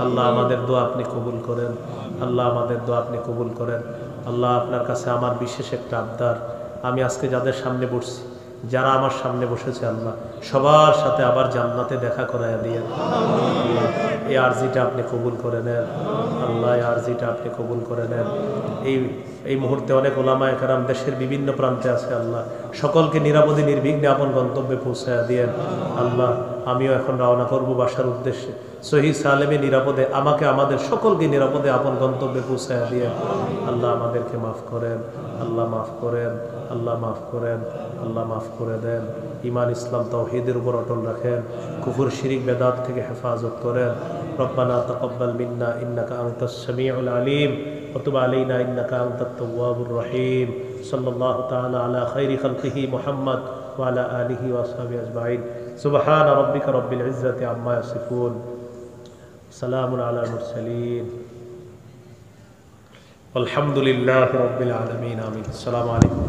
আল্লাহ। আমাদের দোয়া আপনি কবুল করেন আল্লাহ, আমাদের দোয়া আপনি কবুল করেন আল্লাহ। আপনার কাছে আমার বিশেষ একটা আবদার, আমি আজকে যাদের সামনে বসছি, যারা আমার সামনে বসেছে আল্লাহ, সবার সাথে আবার জান্নাতে দেখা করায়া দিয়ে আল্লাহ, এই আরজিটা আপনি কবুল করে নেন আল্লাহ, এই আরজিটা আপনি কবুল করে নেন। এই মুহূর্তে অনেক ওলামায়ে কেরাম দেশের বিভিন্ন প্রান্তে আছে আল্লাহ, সকলকে নিরাপদে নির্বিঘ্নে আপন গন্তব্যে পৌঁছায়া দিয়েন আল্লাহ। আমিও এখন রওনা করব বাসার উদ্দেশ্যে, সহি সালেমে নিরাপদে আমাকে আমাদের সকলকে নিরাপদে আপন গন্তব্যে পৌঁছায়া দিয়েন আল্লাহ। আমাদেরকে মাফ করেন আল্লাহ, মাফ করেন আল্লাহ, মাফ করেন আল্লাহ, মাফ করে দেন। ঈমান ইসলাম তাওহীদের উপর অটল রাখেন, কুফর শিরিক বেদাত থেকে হেফাজত করেন। রব্বানা তাকাব্বাল মিন্না ইন্নাকা আনতাস সামিউল আলিম ওয়া তুব আলাইনা ইন্নাকা আনতাত তাওয়াবুর রহিম। সাল্লাল্লাহু তাআলা আলা খাইরি খালকিহি মুহাম্মদ ওয়া আলা আলিহি ওয়া আসহাবিহি আজমাইন। সুবহানা রাব্বিকা রাব্বিল ইজ্জাতি আম্মা ইয়াসিফুন, সালামুন আলাল মুরসালিন, আলহামদুলিল্লাহি রাব্বিল আলামিন। আমিন। আসসালামু আলাইকুম।